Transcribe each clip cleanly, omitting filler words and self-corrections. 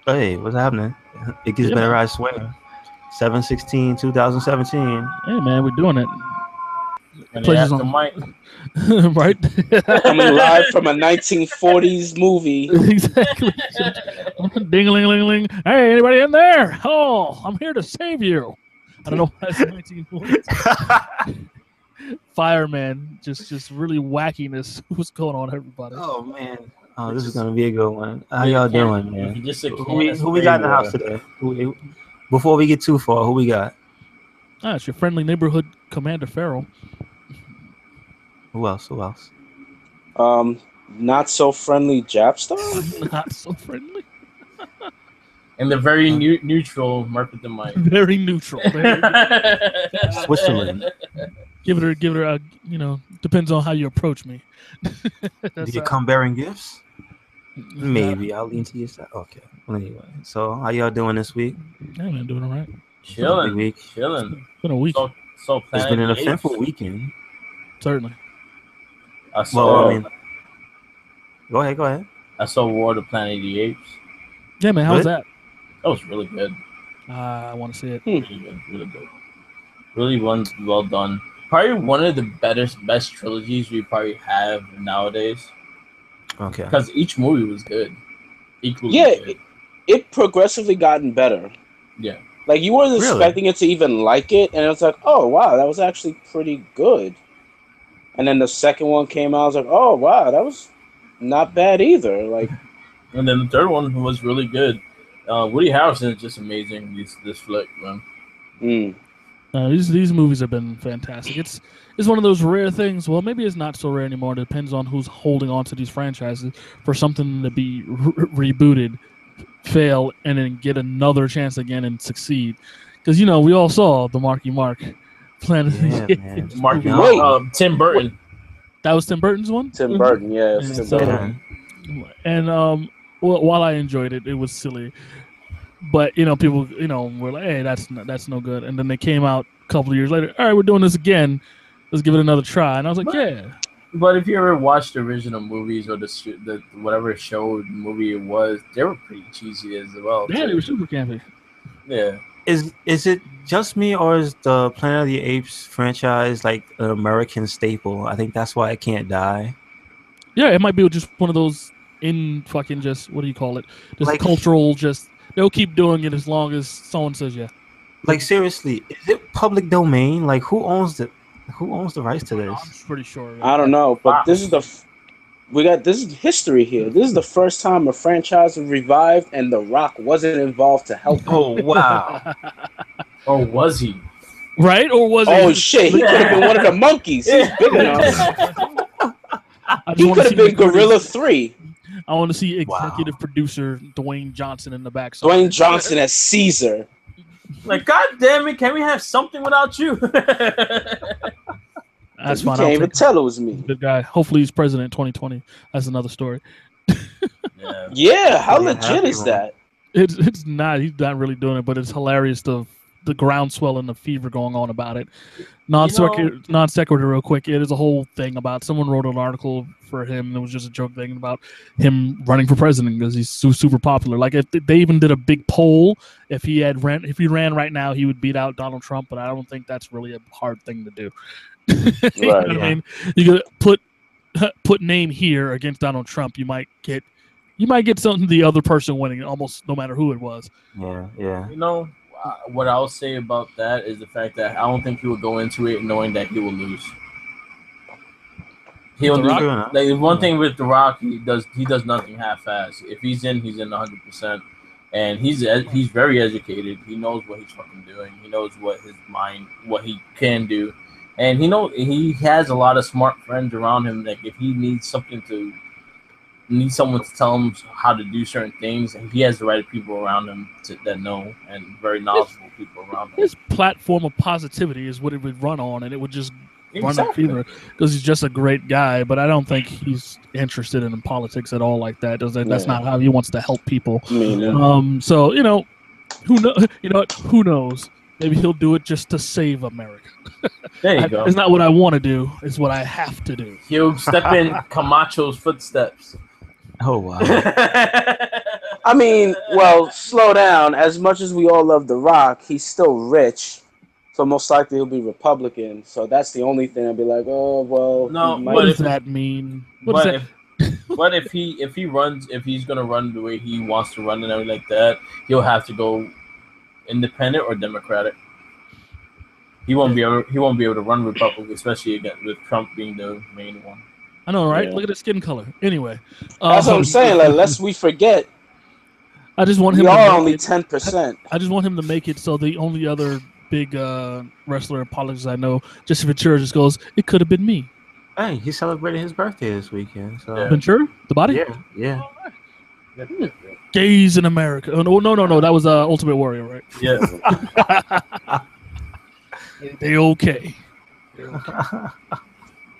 Hey, what's happening? It gets Yeah, better, man. I swear. 7/16/2017. Hey, man, we're doing it. And they Places have the on, mic. right? Coming live from a 1940s movie. Exactly. Ding, ling, ling, ling. Hey, anybody in there? Oh, I'm here to save you. I don't know why it's 1940s. Fireman, just really wackiness. What's going on, everybody? Oh man. Oh, this is gonna be a good one. How Yeah, y'all can- doing, man? just a Who can we, of who we spray got in the house water. today? Before we get too far, who we got? Ah, it's your friendly neighborhood Commander Farrell. Who else? Who else? Not so friendly Japstar. Not so friendly. And the very neutral Market the Mic. Very neutral. Switzerland. Give her a, depends on how you approach me. Do you come bearing gifts? Maybe. I'll lean to your side. Okay. Well, anyway, so how y'all doing this week? Yeah, man, doing all right. Chilling. Big week. Chilling. It's been a week. So It's been an Planet of the eventful Apes. weekend. Certainly. I saw. Well, I mean, go ahead. I saw War of the Planet of the Apes. Yeah, man, how was Good? that? That was really good. I want to see it. Really good. Really good. Really well done. Probably one of the best trilogies we probably have nowadays. Okay. Because each movie was good. Equally Yeah, good. it progressively gotten better. Yeah. Like you weren't Really? expecting it to even like it, and it was like, oh wow, that was actually pretty good. And then the second one came out, I was like, oh wow, that was not bad either. Like, And then the third one was really good. Woody Harrelson is just amazing. This flick, man. These movies have been fantastic. It's one of those rare things. Well, maybe it's not so rare anymore. It depends on who's holding on to these franchises for something to be rebooted, fail, and then get another chance again and succeed. Because we all saw the Marky Mark Planet of the Yeah, man. Apes Mark, movie. Tim Burton. That was Tim Burton's one. Tim Burton, yeah, And Tim so- Burton. And well, while I enjoyed it, it was silly. But people, were like, "Hey, that's no good." And then they came out a couple of years later. All right, we're doing this again. Let's give it another try. And I was like, "Yeah." But if you ever watched the original movies or the whatever show movie it was, they were pretty cheesy as well. Yeah, they were super campy. Yeah. Is it just me, or is the Planet of the Apes franchise like an American staple? I think that's why it can't die. Yeah, it might be just one of those in fucking just what do you call it? Just Like- cultural. Just they'll keep doing it as long as someone says yeah. Like seriously, is it public domain? Like who owns the rights to I'm this? pretty sure. I don't know, but this is this is history here. This is the first time a franchise was revived, and The Rock wasn't involved to help. Oh wow! Or was he? Right? Or was Oh it? shit, he could have been one of the monkeys. He's big enough. I just He wanna could have see been Gorilla 3. I want to see executive producer Dwayne Johnson in the back. Dwayne Johnson as Caesar. Like, God damn it, can we have something without you? That's You fine. can't I'll even take tell it was me. the guy. Hopefully he's president in 2020. That's another story. Yeah. Yeah, how Yeah, legit happy is one. that? It's not. He's not really doing it, but it's hilarious the groundswell and the fever going on about it. Non sequitur, real quick. It is a whole thing about someone wrote an article for him. It was just a joke thing about him running for president because he's super popular. Like they even did a big poll. If he ran right now, he would beat out Donald Trump. But I don't think that's really a hard thing to do. You know what I mean? You could put name here against Donald Trump. You might get something the other person winning almost no matter who it was. Yeah. You know, what I'll say about that is the fact that I don't think he would go into it knowing that he will lose. He'll The do Rock? like one thing with The Rock. He does nothing half-ass. If he's in 100%, and he's very educated. He knows what he's fucking doing. He knows what he can do, and he has a lot of smart friends around him. Like if he needs someone to tell him how to do certain things, and he has the right people around him that know, and very knowledgeable people around him. His platform of positivity is what it would run on, and it would just run that fever because he's just a great guy. But I don't think he's interested in politics at all like that. That's not how he wants to help people. So who knows? Maybe he'll do it just to save America. There you go. It's not what I want to do. It's what I have to do. He'll step in Camacho's footsteps. Oh wow! I mean, well, slow down. As much as we all love The Rock, he's still rich, so most likely he'll be Republican. So that's the only thing I'd be like, oh well, No, he What might. does that mean? What But does that? but if he runs, if he's gonna run the way he wants to run and everything like that, he'll have to go independent or Democratic. He won't be able to run Republican, especially again with Trump being the main one. I know, right? Yeah. Look at his skin color. Anyway, That's what I'm saying. Like, lest we forget, I just want him we to are make only it. 10%. I just want him to make it so the only other big wrestler apologist I know, Jesse Ventura, just goes, "It could have been me." Hey, he celebrated his birthday this weekend. So Yeah. Ventura, the body. yeah. Gays in America. Oh, no. That was Ultimate Warrior, right? Yeah. They okay.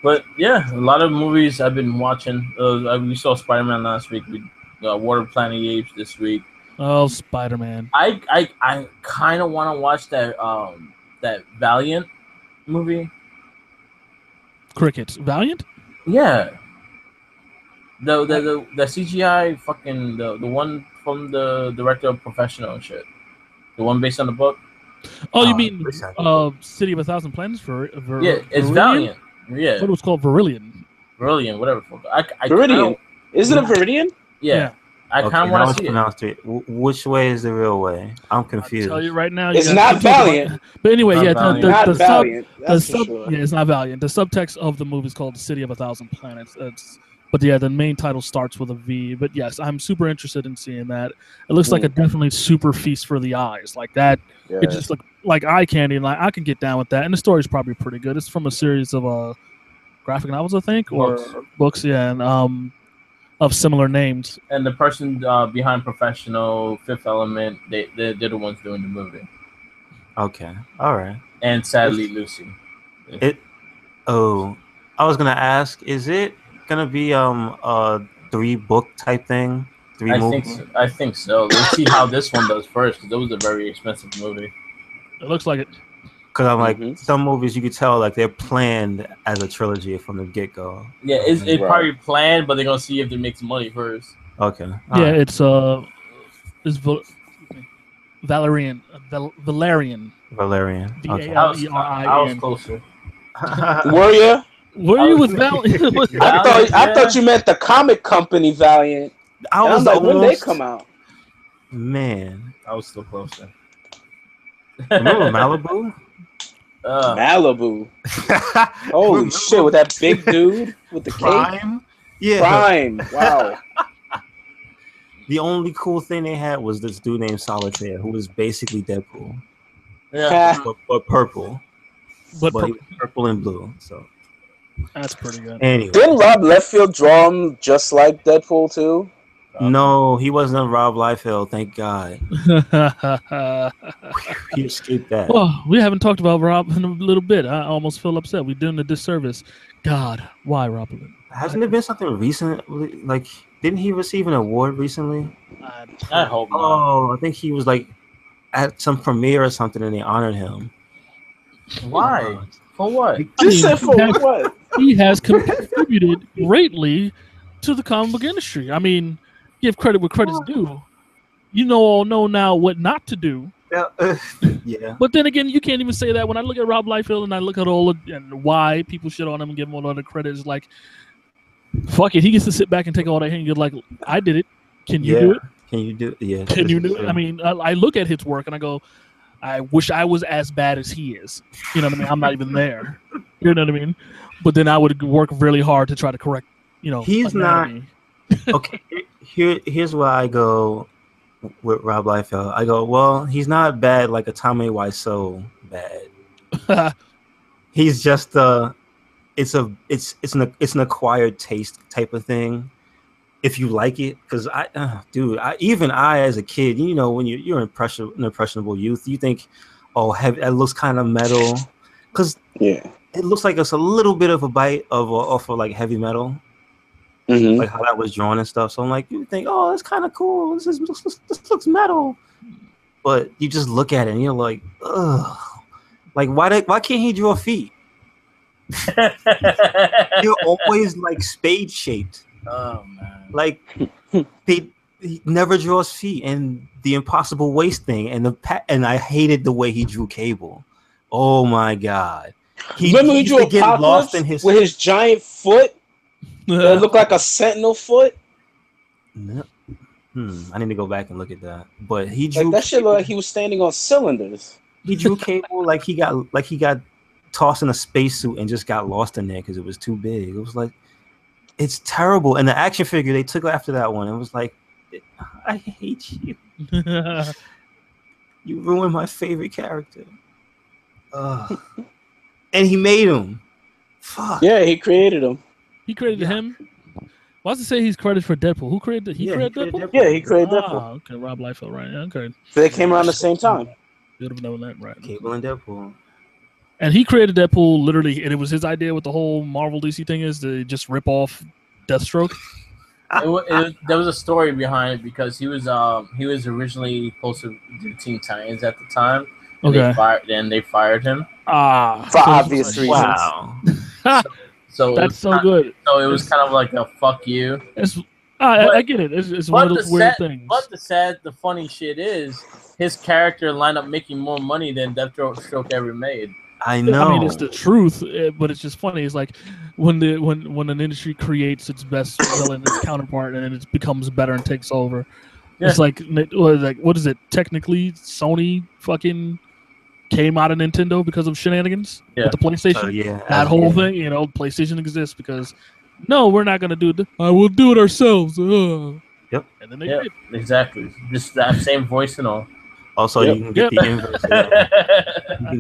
But yeah, a lot of movies I've been watching. We saw Spider-Man last week. We Water Planet of the Apes this week. Oh, Spider-Man. I kind of want to watch that Valiant movie. Crickets. Valiant? Yeah. The CGI fucking the one from the director of Professional and shit. The one based on the book. Oh, you mean RedCyclone. City of a Thousand Planets? Yeah, it's Verillion? Valiant. Yeah, What was called Verillion. Viridian, whatever. Viridian. Isn't it Viridian? Yeah. I kind of now want to it's see it. pronounced it. Which way is the real way? I'm I'll confused. tell you right now. It's you not guys can talk Valiant. about- But anyway, Not yeah, Valiant. Not the Valiant. That's for sub, sure. yeah, it's not Valiant. The subtext of the movie is called City of a Thousand Planets. But yeah, the main title starts with a V. But yes, I'm super interested in seeing that. It looks like a definitely super feast for the eyes. Like that, Yeah. it just look like eye candy, and like I can get down with that. And the story's probably pretty good. It's from a series of graphic novels, I think, or books. Yeah, and of similar names. And the person behind Professional, Fifth Element, they're the ones doing the movie. Okay, all right. And sadly, Lucy. Oh, I was gonna ask, is it gonna be a 3-book type thing? I think so. Let's see how this one does first, because it was a very expensive movie. It looks like it. Because I'm like, some movies you could tell like they're planned as a trilogy from the get go. Yeah, it's probably planned, but they're gonna see if they make some money first. Okay. Yeah, it's Valerian. Valerian. Okay. I was Valerian. closer. Were you? Were you with Valiant? I thought you meant the comic company Valiant. I And was I'm like, when they almost, come out? man. I was still closer. Remember Malibu? Malibu. Holy shit, with that big dude with the cape. Prime? Yeah. Prime. Wow. The only cool thing they had was this dude named Solitaire, who was basically Deadpool, Yeah. but purple. But But he was purple and blue. So that's pretty good. anyway, Didn't Rob Liefeld draw him just like Deadpool too? no, he wasn't Rob Liefeld. Thank God, he escaped that. Well, we haven't talked about Rob in a little bit. I almost feel upset. We're doing a disservice. God, why Rob? Hasn't there been something recent? Like, didn't he receive an award recently? I hope not. Oh, I think he was like at some premiere or something, and they honored him. Why? For what? Just said for what? He has contributed greatly to the comic book industry. I mean, give credit where credit's due. You all know now what not to do. Yeah. But then again, you can't even say that. When I look at Rob Liefeld and I look at and why people shit on him and give him all the credit, it's like, fuck it. He gets to sit back and take all that hate and get like, I did it. Can you do it? Can you do it? Yeah. Can you do it? I mean, I look at his work and I go, I wish I was as bad as he is. You know what I mean? I'm not even there. You know what I mean? But then I would work really hard to try to correct, He's not. humanity. Okay, here's where I go with Rob Liefeld. I go, well, he's not bad like a Tommy Wiseau bad. He's just it's an acquired taste type of thing. If you like it, because even I as a kid, when you're an impressionable youth, you think, oh, it looks kind of metal, because it looks like it's a little bit of a bite off of like heavy metal. Mm-hmm. Like how that was drawn and stuff. So I'm like, you think, oh, that's kind of cool. This looks metal. But you just look at it and you're like, ugh. Like, why can't he draw feet? You're always like spade shaped. Oh man. Like he never draws feet, and the impossible waist thing, and I hated the way he drew Cable. Oh my god! Remember he used drew to get lost in Apocalypse with his giant foot that looked like a sentinel foot. No. I need to go back and look at that. But he drew Like that shit looked like he was standing on cylinders. He drew Cable like he got tossed in a spacesuit and just got lost in there because it was too big. It was like, it's terrible. And the action figure they took after that one, it was like, I hate you. You ruined my favorite character. And he made him. Fuck. Yeah, he created him. He created him. Why does it say he's credited for Deadpool? Who created? He created Deadpool. Yeah, he created Deadpool. Okay, Rob Liefeld, right? Yeah, okay. So they came around the same time. You'd have known that, right? Cable and Deadpool. And he created Deadpool literally, and it was his idea. What the whole Marvel DC thing is to just rip off Deathstroke. There was a story behind it because he was originally supposed to do Teen Titans at the time. And they fired him. For obvious reasons. Wow. So that's so good. So it was kind of like a fuck you. I get it. It's one of those weird things. But the funny shit is his character lined up making more money than Deathstroke ever made. I know. I mean, it's the truth, but it's just funny. It's like when an industry creates its best villain, its counterpart, and then it becomes better and takes over. Yeah. It's like what is it? Technically, Sony fucking came out of Nintendo because of shenanigans with the PlayStation. That whole thing, PlayStation exists because we're not gonna do it. We'll do it ourselves. Yep. And then they did. Exactly. Just that same voice and all. Also, you can get the inverse.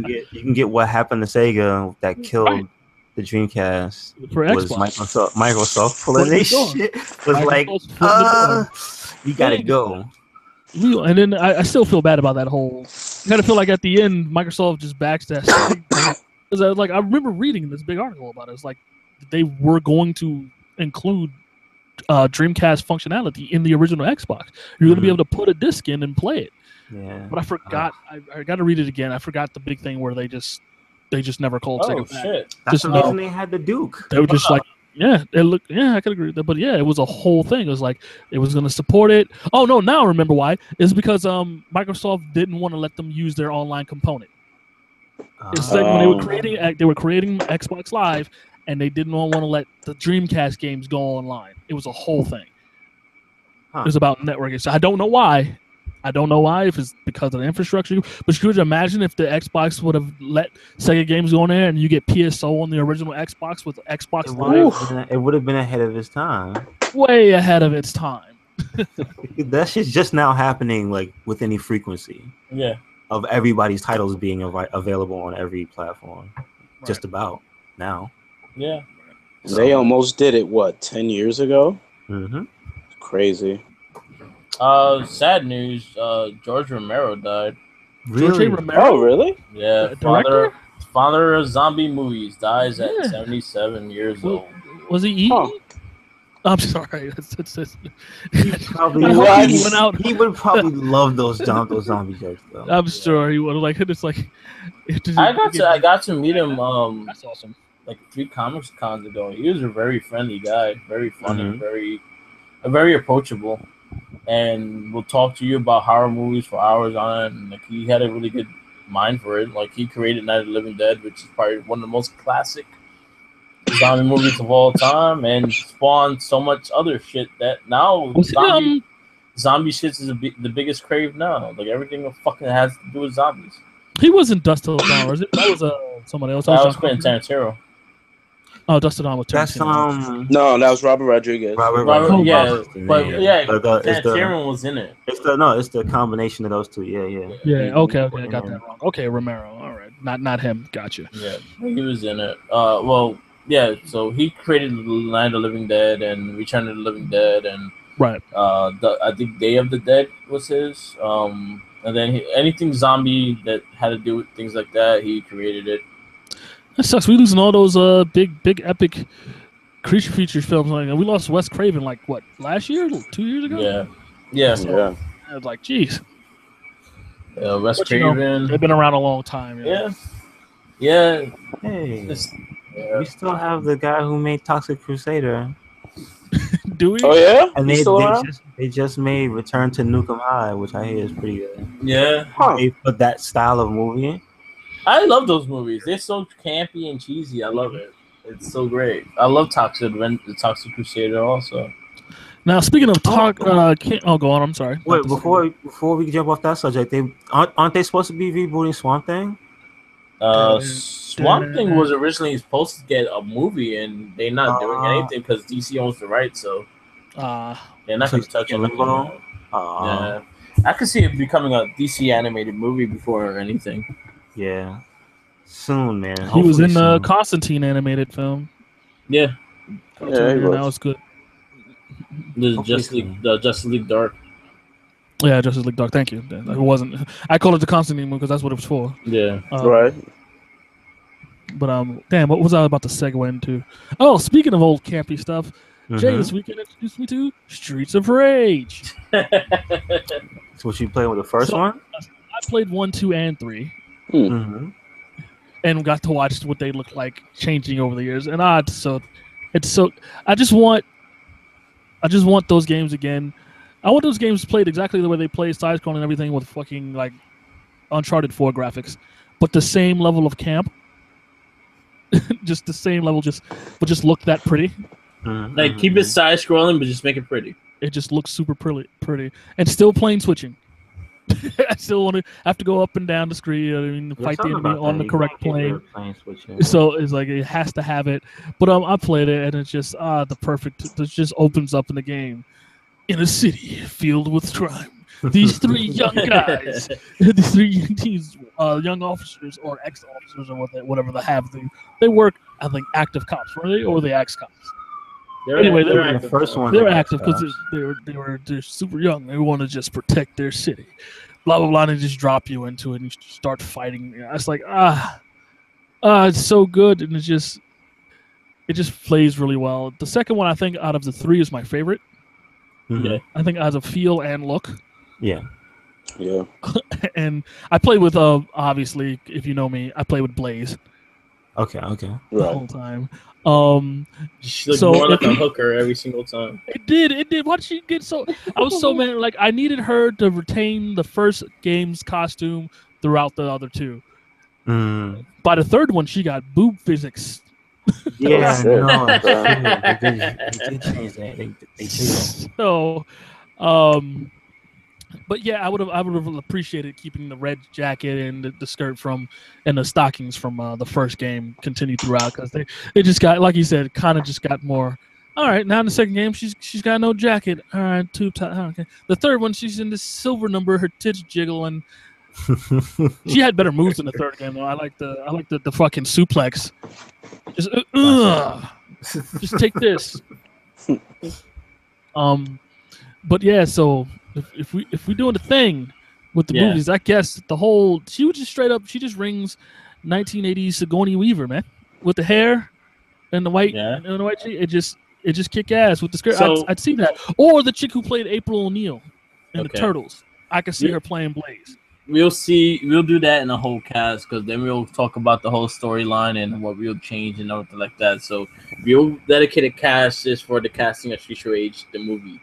You can get what happened to Sega that killed the Dreamcast. For was Xbox. Microsoft pulling their shit. Was like, you gotta go. And then I still feel bad about that whole. I kind of feel like at the end, Microsoft just backs that. Because I remember reading this big article about it. It's like they were going to include Dreamcast functionality in the original Xbox. You're going to be able to put a disc in and play it. Yeah. But I forgot. I got to read it again. I forgot the big thing where they just never called Sega back. Shit! That's the reason they had the Duke. They were just like. Yeah, it looked. Yeah, I could agree with that. But yeah, it was a whole thing. It was like it was going to support it. Oh no, now I remember why. It's because Microsoft didn't want to let them use their online component. It's like when they were creating Xbox Live, and they didn't want to let the Dreamcast games go online. It was a whole thing. It was about networking. So I don't know why. If it's because of the infrastructure. But could you imagine if the Xbox would have let Sega games go on there and you get PSO on the original Xbox with Xbox Live? It would have been ahead of its time. Way ahead of its time. That shit's just now happening like with any frequency. Yeah. Of everybody's titles being available on every platform. Right. Just about now. Yeah. They almost did it, 10 years ago? Mm-hmm. Crazy. Sad news. George Romero died. Really? Oh, really? Yeah. Father of zombie movies dies at 77 years old. Was he eating? Huh. I'm sorry. He would probably love those zombie jokes though. I'm sure he would. Like it's like. I got to meet him. That's awesome. Like 3 Comics Cons ago. He was a very friendly guy, very funny, very approachable. And we'll talk to you about horror movies for hours on it. And like he had a really good mind for it. Like he created Night of the Living Dead, which is probably one of the most classic zombie movies of all time, and spawned so much other shit that now zombie shit is the biggest crave now. Like everything fucking has to do with zombies. He wasn't Dust Till Dawn, was it? That was somebody else. That was Quentin Tarantino. Oh, Dust Till Dawn with Tarantino. No, that was Robert Rodriguez. Tarantino was in it. It's the combination of those two. Yeah. Okay, I got that wrong. Okay, Romero. All right, not him. Gotcha. Yeah, he was in it. So he created Night of the Living Dead and Return of the Living Dead, and I think Day of the Dead was his. And then anything zombie that had to do with things like that, he created it. That sucks. We losing all those big epic creature feature films. Like we lost Wes Craven last year, 2 years ago. Yeah. I was like, geez. Wes Craven. They've been around a long time. Yeah. Hey, we still have the guy who made Toxic Crusader. Dewey. Oh yeah, And he's still around? they just made Return to Nukem High, which I hear is pretty good. Yeah, Huh. They put that style of movie. I love those movies. They're so campy and cheesy. I love it. It's so great. I love Toxic Crusader also. Now, speaking of talk, go on. I'm sorry. Wait, before we jump off that subject, they aren't they supposed to be rebooting Swamp Thing? Swamp Thing was originally supposed to get a movie, and they're not doing anything because DC owns the rights, so they're not going to touch anything. Yeah, I could see it becoming a DC animated movie before anything. Yeah, soon, man. He was in the Constantine animated film. Yeah, that was good. The Justice League Dark. Yeah, Justice League Dark. Thank you. It wasn't. I call it the Constantine movie because that's what it was for. Yeah. Right. But damn, what was I about to segue into? Oh, speaking of old campy stuff, Jay this weekend introduced me to Streets of Rage. So what you played with the first one? I played 1, 2, and 3. And got to watch what they look like changing over the years. And I just want those games again. I want those games played exactly the way they play, side-scrolling and everything, with fucking like Uncharted 4 graphics, but the same level of camp. Just the same level, just look that pretty. Like keep it side-scrolling, but just make it pretty. It just looks super pretty, and still plane switching. I still want to have to go up and down the screen. I mean, fight the enemy on the correct plane. So it's like it has to have it. But I played it, and it's just the perfect. It just opens up in the game. In a city filled with crime, these three young guys, these young officers or ex-officers or whatever they have, they work. I think active cops, were they, or the ex-cops? Anyway, they were the first one. They're active because they're super young. They want to just protect their city. Blah blah blah. And they just drop you into it and you start fighting. It's like it's so good, and it just plays really well. The second one, I think, out of the 3 is my favorite. Yeah, I think it has a feel and look. Yeah. And I play with obviously, if you know me, I play with Blaze. Okay. The whole time. She looked more like a hooker every single time. It did. Why did she get so? I was so mad. Like I needed her to retain the first game's costume throughout the other 2. By the third one, she got boob physics. Yeah, no, they did change that. They did. So, but yeah, I would have appreciated keeping the red jacket and the skirt and the stockings from the first game continued throughout, because they just got, like you said, kind of just got more. All right, now in the second game, she's got no jacket. All right, tube top. Okay. The third one, she's in this silver number, her tits jiggling. She had better moves in the third game though. I like the fucking suplex. Just just take this. But yeah, so if we doing the thing with the movies, I guess she was just straight up. She just rings 1980s Sigourney Weaver, man, with the hair and the white and the white sheet. It just kick ass with the skirt. So, I'd see that, or the chick who played April O'Neil in the Turtles. I could see her playing Blaze. We'll do that in a whole cast, because then we'll talk about the whole storyline and what we'll change and everything like that. So we'll dedicate a cast just for the casting of Streets of Rage, the movie.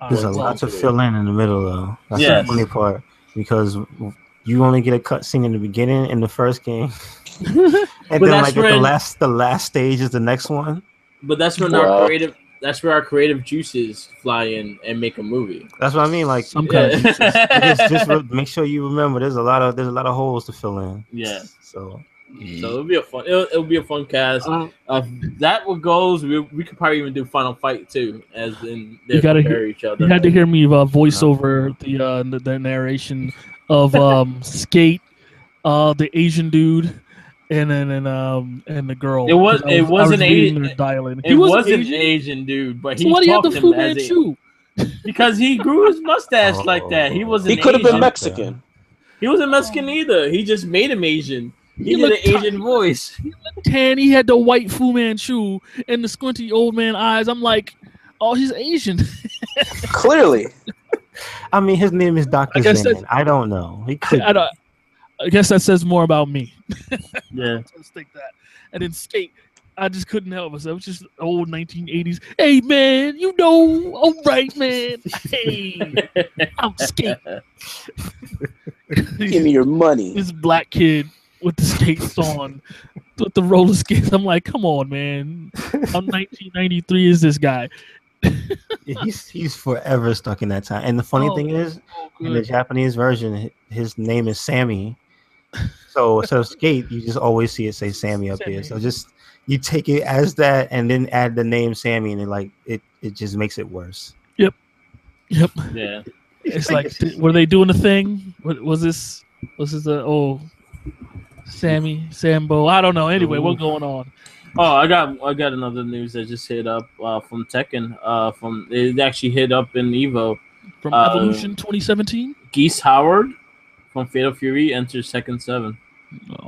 There's a lot to fill in the middle, though. That's the funny part, because you only get a cutscene in the beginning in the first game, and then like the last stage is the next one. But that's when That's where our creative juices fly in and make a movie. That's what I mean. Like, just make sure you remember. There's a lot of holes to fill in. Yeah. So it'll be a fun cast. That what goes. We could probably even do Final Fight too, as in they compare each other. You had to hear me voice over the narration of Skate, the Asian dude. And the girl. It wasn't Asian. He was an Asian dude, but he so why do you have talked the Fu him as Manchu? Because he grew his mustache like that. He wasn't. He could have been Asian. Mexican. He wasn't Mexican either. He just made him Asian. He did an Asian voice. He looked tan. He had the white Fu Manchu and the squinty old man eyes. I'm like, oh, he's Asian. Clearly. I mean, his name is Dr. Zan. I don't know. He could. I guess that says more about me. Yeah. Let's take that. And then Skate. I just couldn't help myself. It's just old 1980s. Hey man, you know, all right, man. Hey, I'm skate. Give me your money. This black kid with the skates on, with the roller skates. I'm like, come on, man. I'm 1993. Is this guy? He's forever stuck in that time. And the funny thing is, in the Japanese version, his name is Sammy. So instead of skate, you just always see it say Sammy up here. So just you take it as that, and then add the name Sammy, and it just makes it worse. Yep. Yeah. It's like, were they doing the thing? What was this? Was this Sammy, Sambo? I don't know. Anyway, what's going on? Oh, I got another news that just hit up from Tekken. It actually hit up in Evo. From Evolution 2017. Geese Howard from Fatal Fury enters Tekken 7.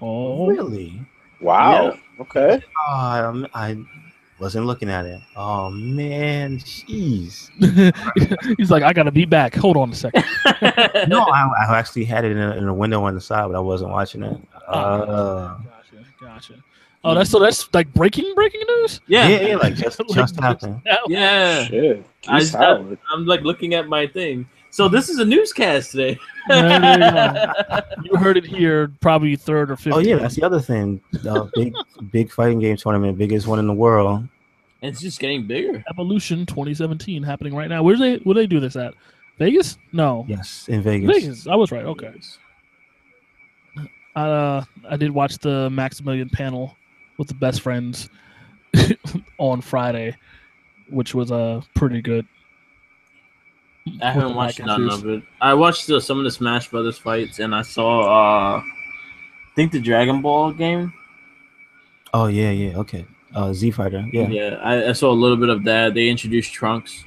Oh, really? Wow. Yeah. Okay. I wasn't looking at it. Oh man, jeez. He's like, I gotta be back. Hold on a second. No, I actually had it in a window on the side, but I wasn't watching it. Gotcha. Oh, that's like breaking news. Yeah, like just happened. Yeah. Shit. I'm like looking at my thing. So this is a newscast today. You heard it here, probably third or fifth. Oh yeah, that's the other thing. The big fighting game tournament, biggest one in the world. And it's just getting bigger. Evolution 2017 happening right now. Where they do this at? Vegas? No. Yes, in Vegas. Vegas. I was right. Okay. I did watch the Maximilian panel with the best friends on Friday, which was pretty good. I haven't watched none of it. I watched some of the Smash Brothers fights, and I saw I think the Dragon Ball game. Oh yeah, okay. Z Fighter, Yeah, I saw a little bit of that. They introduced Trunks.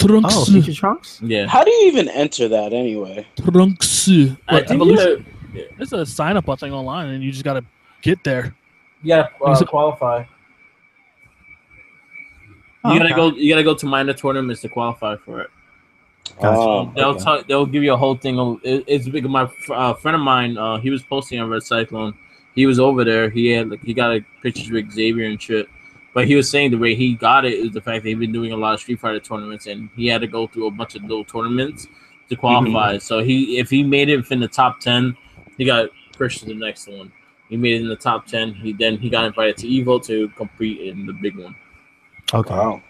Oh, feature Trunks? Yeah. How do you even enter that anyway? Trunks. I think it's a sign up thing online, and you just gotta get there. You gotta qualify. You gotta go to minor tournaments to qualify for it. Gotcha. They'll give you a whole thing. It's big. My friend of mine, he was posting on RedCyclone. He was over there. He got pictures with Xavier and shit. But he was saying the way he got it is the fact that he's been doing a lot of Street Fighter tournaments, and he had to go through a bunch of little tournaments to qualify. So if he made it in the top 10, he got pushed to the next one. He made it in the top 10. He got invited to Evo to compete in the big one. Okay. Wow.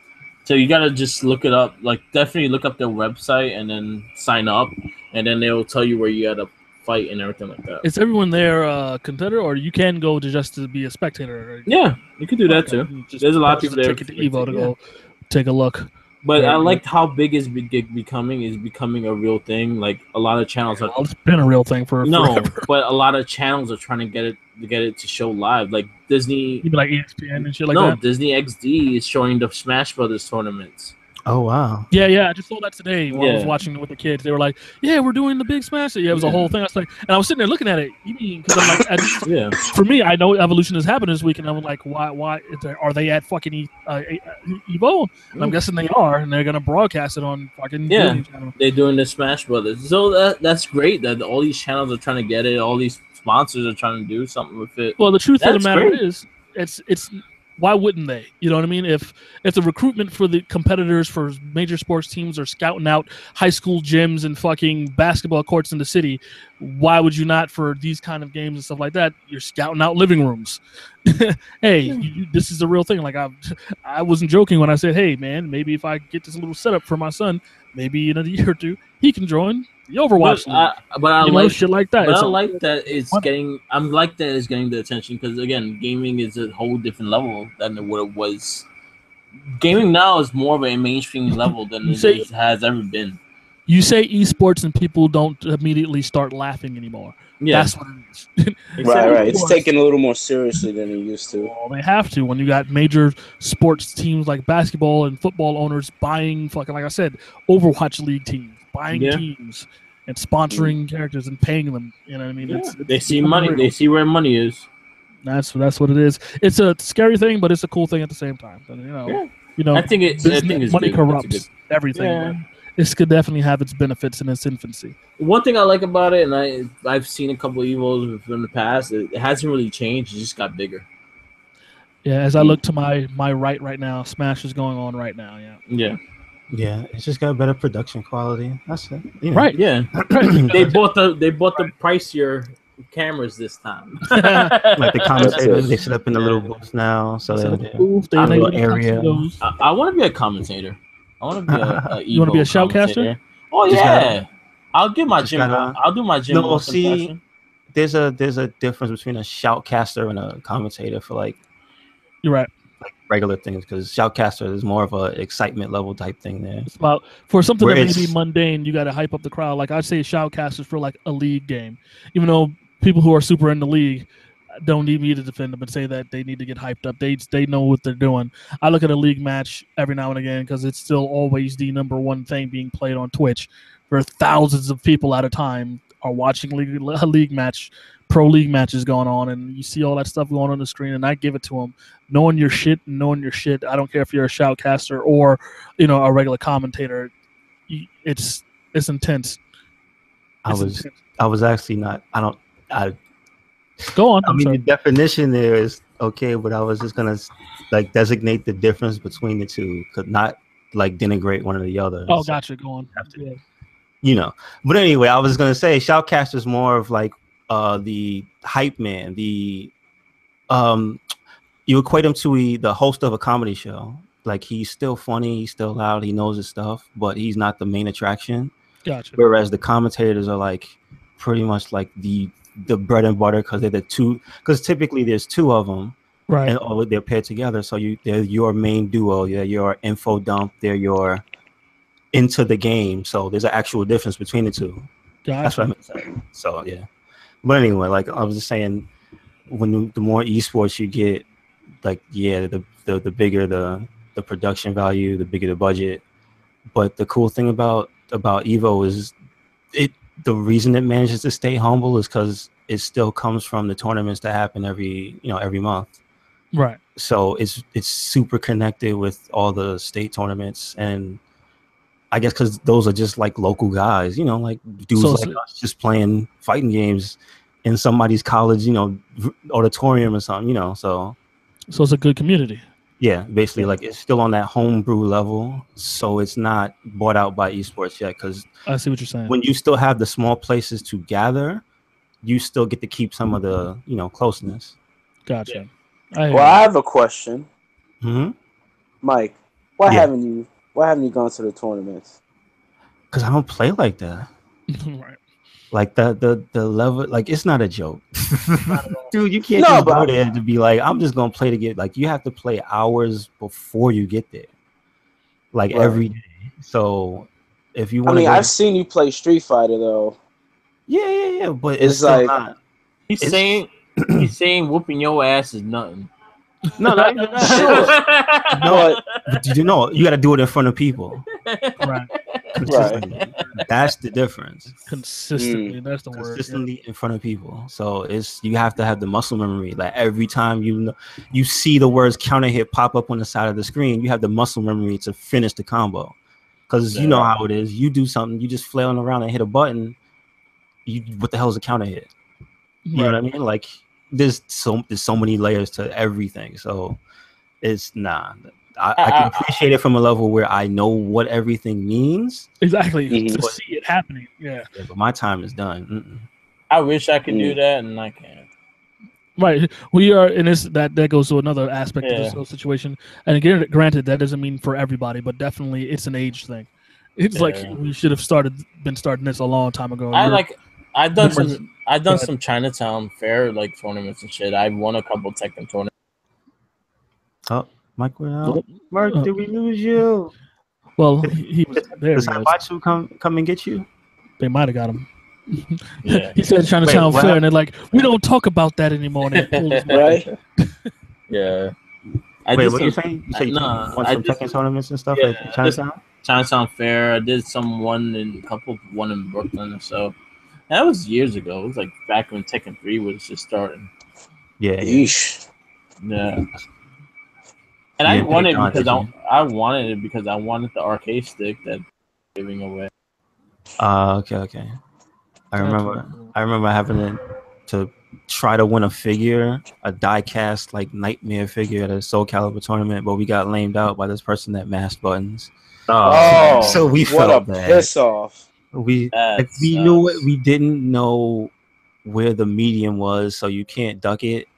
So you gotta just look it up. Like, definitely look up their website and then sign up, and then they will tell you where you gotta fight and everything like that. Is everyone there a contender, or you can go just to be a spectator? Yeah, you can do that too. There's a lot of people there. Ticket to Evo to go take a look. But I liked how big is becoming a real thing. Like, a lot of channels are. It's been a real thing for forever. But a lot of channels are trying to get it to show live. Like Disney, even like ESPN and shit like that. No, Disney XD is showing the Smash Brothers tournaments. Oh wow. Yeah. I just saw that today when I was watching it with the kids. They were like, "Yeah, we're doing the big Smash." Yeah, it was a whole thing. I was like, and I was sitting there looking at it. You mean? Because I'm like, For me, I know Evolution is happening this week, and I'm like, why are they at fucking Evo? And I'm guessing they are, and they're gonna broadcast it on fucking Disney channel. They're doing the Smash Brothers, so that's great that all these channels are trying to get it. All these sponsors are trying to do something with it. Well, the truth of the matter is, it's why wouldn't they? You know what I mean? If the recruitment for the competitors for major sports teams are scouting out high school gyms and fucking basketball courts in the city, why would you not for these kind of games and stuff like that? You're scouting out living rooms. Hey, this is a real thing. Like I wasn't joking when I said, hey man, maybe if I get this little setup for my son, maybe in a year or two he can join the Overwatch. But I like shit like that. But I like that it's getting. I'm like that it's getting the attention because again, gaming is a whole different level than what it was. Gaming now is more of a mainstream level than it has ever been. You say esports and people don't immediately start laughing anymore. Yeah. That's what it is. Right. It's taken a little more seriously than it used to. Well, they have to when you got major sports teams like basketball and football owners buying fucking, like I said, Overwatch League teams, buying teams and sponsoring characters and paying them. You know what I mean? Yeah. They see money. Real. They see where money is. That's what it is. It's a scary thing, but it's a cool thing at the same time. But, you know, I think it's money corrupts everything. Yeah. This could definitely have its benefits in its infancy. One thing I like about it, and I've seen a couple of Evos from the past, it hasn't really changed. It just got bigger. Yeah, as I look to my right now, Smash is going on right now. Yeah. Yeah. Yeah, it's just got better production quality. That's it. Yeah. Right. Yeah. Right. They bought the pricier cameras this time. Like the commentators, it. they sit up in the little Yeah. booth now, so Set up a they're booth. They a enable little the area. tuxedos. I want to be a commentator. I want to be a You want to be a Evo shoutcaster? commentator. Oh Just yeah. gotta, I'll do my just gotta. Jim No, Ross see, impression. there's a difference between a shoutcaster and a commentator for like You're right. regular things, because shoutcaster is more of a excitement level type thing there. It's about for something Where that may be it's- mundane, you got to hype up the crowd. Like I'd say, shoutcasters for like a league game, even though people who are super in the league don't need me to defend them and say that they need to get hyped up. They know what they're doing. I look at a league match every now and again because it's still always the number one thing being played on Twitch, where thousands of people at a time are watching a league match, pro league matches going on, and you see all that stuff going on the screen. And I give it to them, knowing your shit. I don't care if you're a shoutcaster or a regular commentator. It's intense. I was actually not. I Go on. I mean, the definition there is okay, but I was just gonna like designate the difference between the two, could not like denigrate one or the other. Oh, So, gotcha. Go on. Yeah. But anyway, I was gonna say shoutcaster is more of like the hype man, the you equate him to the host of a comedy show. Like he's still funny, he's still loud, he knows his stuff, but he's not the main attraction. Gotcha. Whereas the commentators are like pretty much like the bread and butter, because they're the two. Because typically there's two of them, Right. and they're paired together. So they're your main duo. They're your info dump. They're your into the game. So there's an actual difference between the two. Gotcha. That's what I meant to say. So yeah. But anyway, like I was just saying, the more esports you get, like the bigger the production value, the bigger the budget. But the cool thing about Evo is the reason it manages to stay humble is because it still comes from the tournaments that happen every month. Right. So it's super connected with all the state tournaments, and I guess because those are just like local guys, like dudes like us just playing fighting games in somebody's college, auditorium or something, so it's a good community. Yeah, basically, like it's still on that homebrew level, so it's not bought out by esports yet. Because I see what you're saying. When you still have the small places to gather, you still get to keep some of the closeness. Gotcha. Yeah. I have a question, Mike. Why haven't you gone to the tournaments? Because I don't play like that. Right. Like the level, like it's not a joke, dude. You can't just go there to be like, I'm just gonna play to get. Like you have to play hours before you get there, like every day. So if you want, I've seen you play Street Fighter though. Yeah, but it's still like not. He's saying whooping your ass is nothing. No, not even that. No, but you got to do it in front of people. Right. Consistently. That's the difference. Consistently, that's the word. Consistently in front of people. So you have to have the muscle memory. Like every time you see the words counter hit pop up on the side of the screen, you have the muscle memory to finish the combo. Because you know how it is. You do something, you just flailing around and hit a button. What the hell is a counter hit? You know what I mean? Like there's so many layers to everything. So it's I can appreciate it from a level where I know what everything means. Exactly. To see it happening. Yeah. But my time is done. I wish I could do that, and I can't. Right. We are in this. That goes to another aspect of this whole situation. And again, granted, that doesn't mean for everybody, but definitely it's an age thing. It's like we should have been starting this a long time ago. I've done some Chinatown fair like tournaments and shit. I've won a couple Tekken tournaments. Oh, Mike went out. Mark, did we lose you? Well, he was there. Does Haibatsu come and get you? They might have got him. Yeah. He said Chinatown fair, and they're like, we don't talk about that anymore. And they pulled his right? Yeah. Wait, what are you saying? You said you won some Tekken tournaments and stuff like Chinatown? Chinatown fair. I did one in Brooklyn or so. That was years ago. It was like back when Tekken 3 was just starting. Yeah. Yeesh. Yeah. And I wanted it because I wanted the arcade stick that giving away. Okay. I remember having to try to win a figure, a die-cast like nightmare figure at a Soul Calibur tournament, but we got lamed out by this person that mashed buttons. Oh, So we what felt a bad. piss off. We knew it. We didn't know where the medium was, so you can't duck it.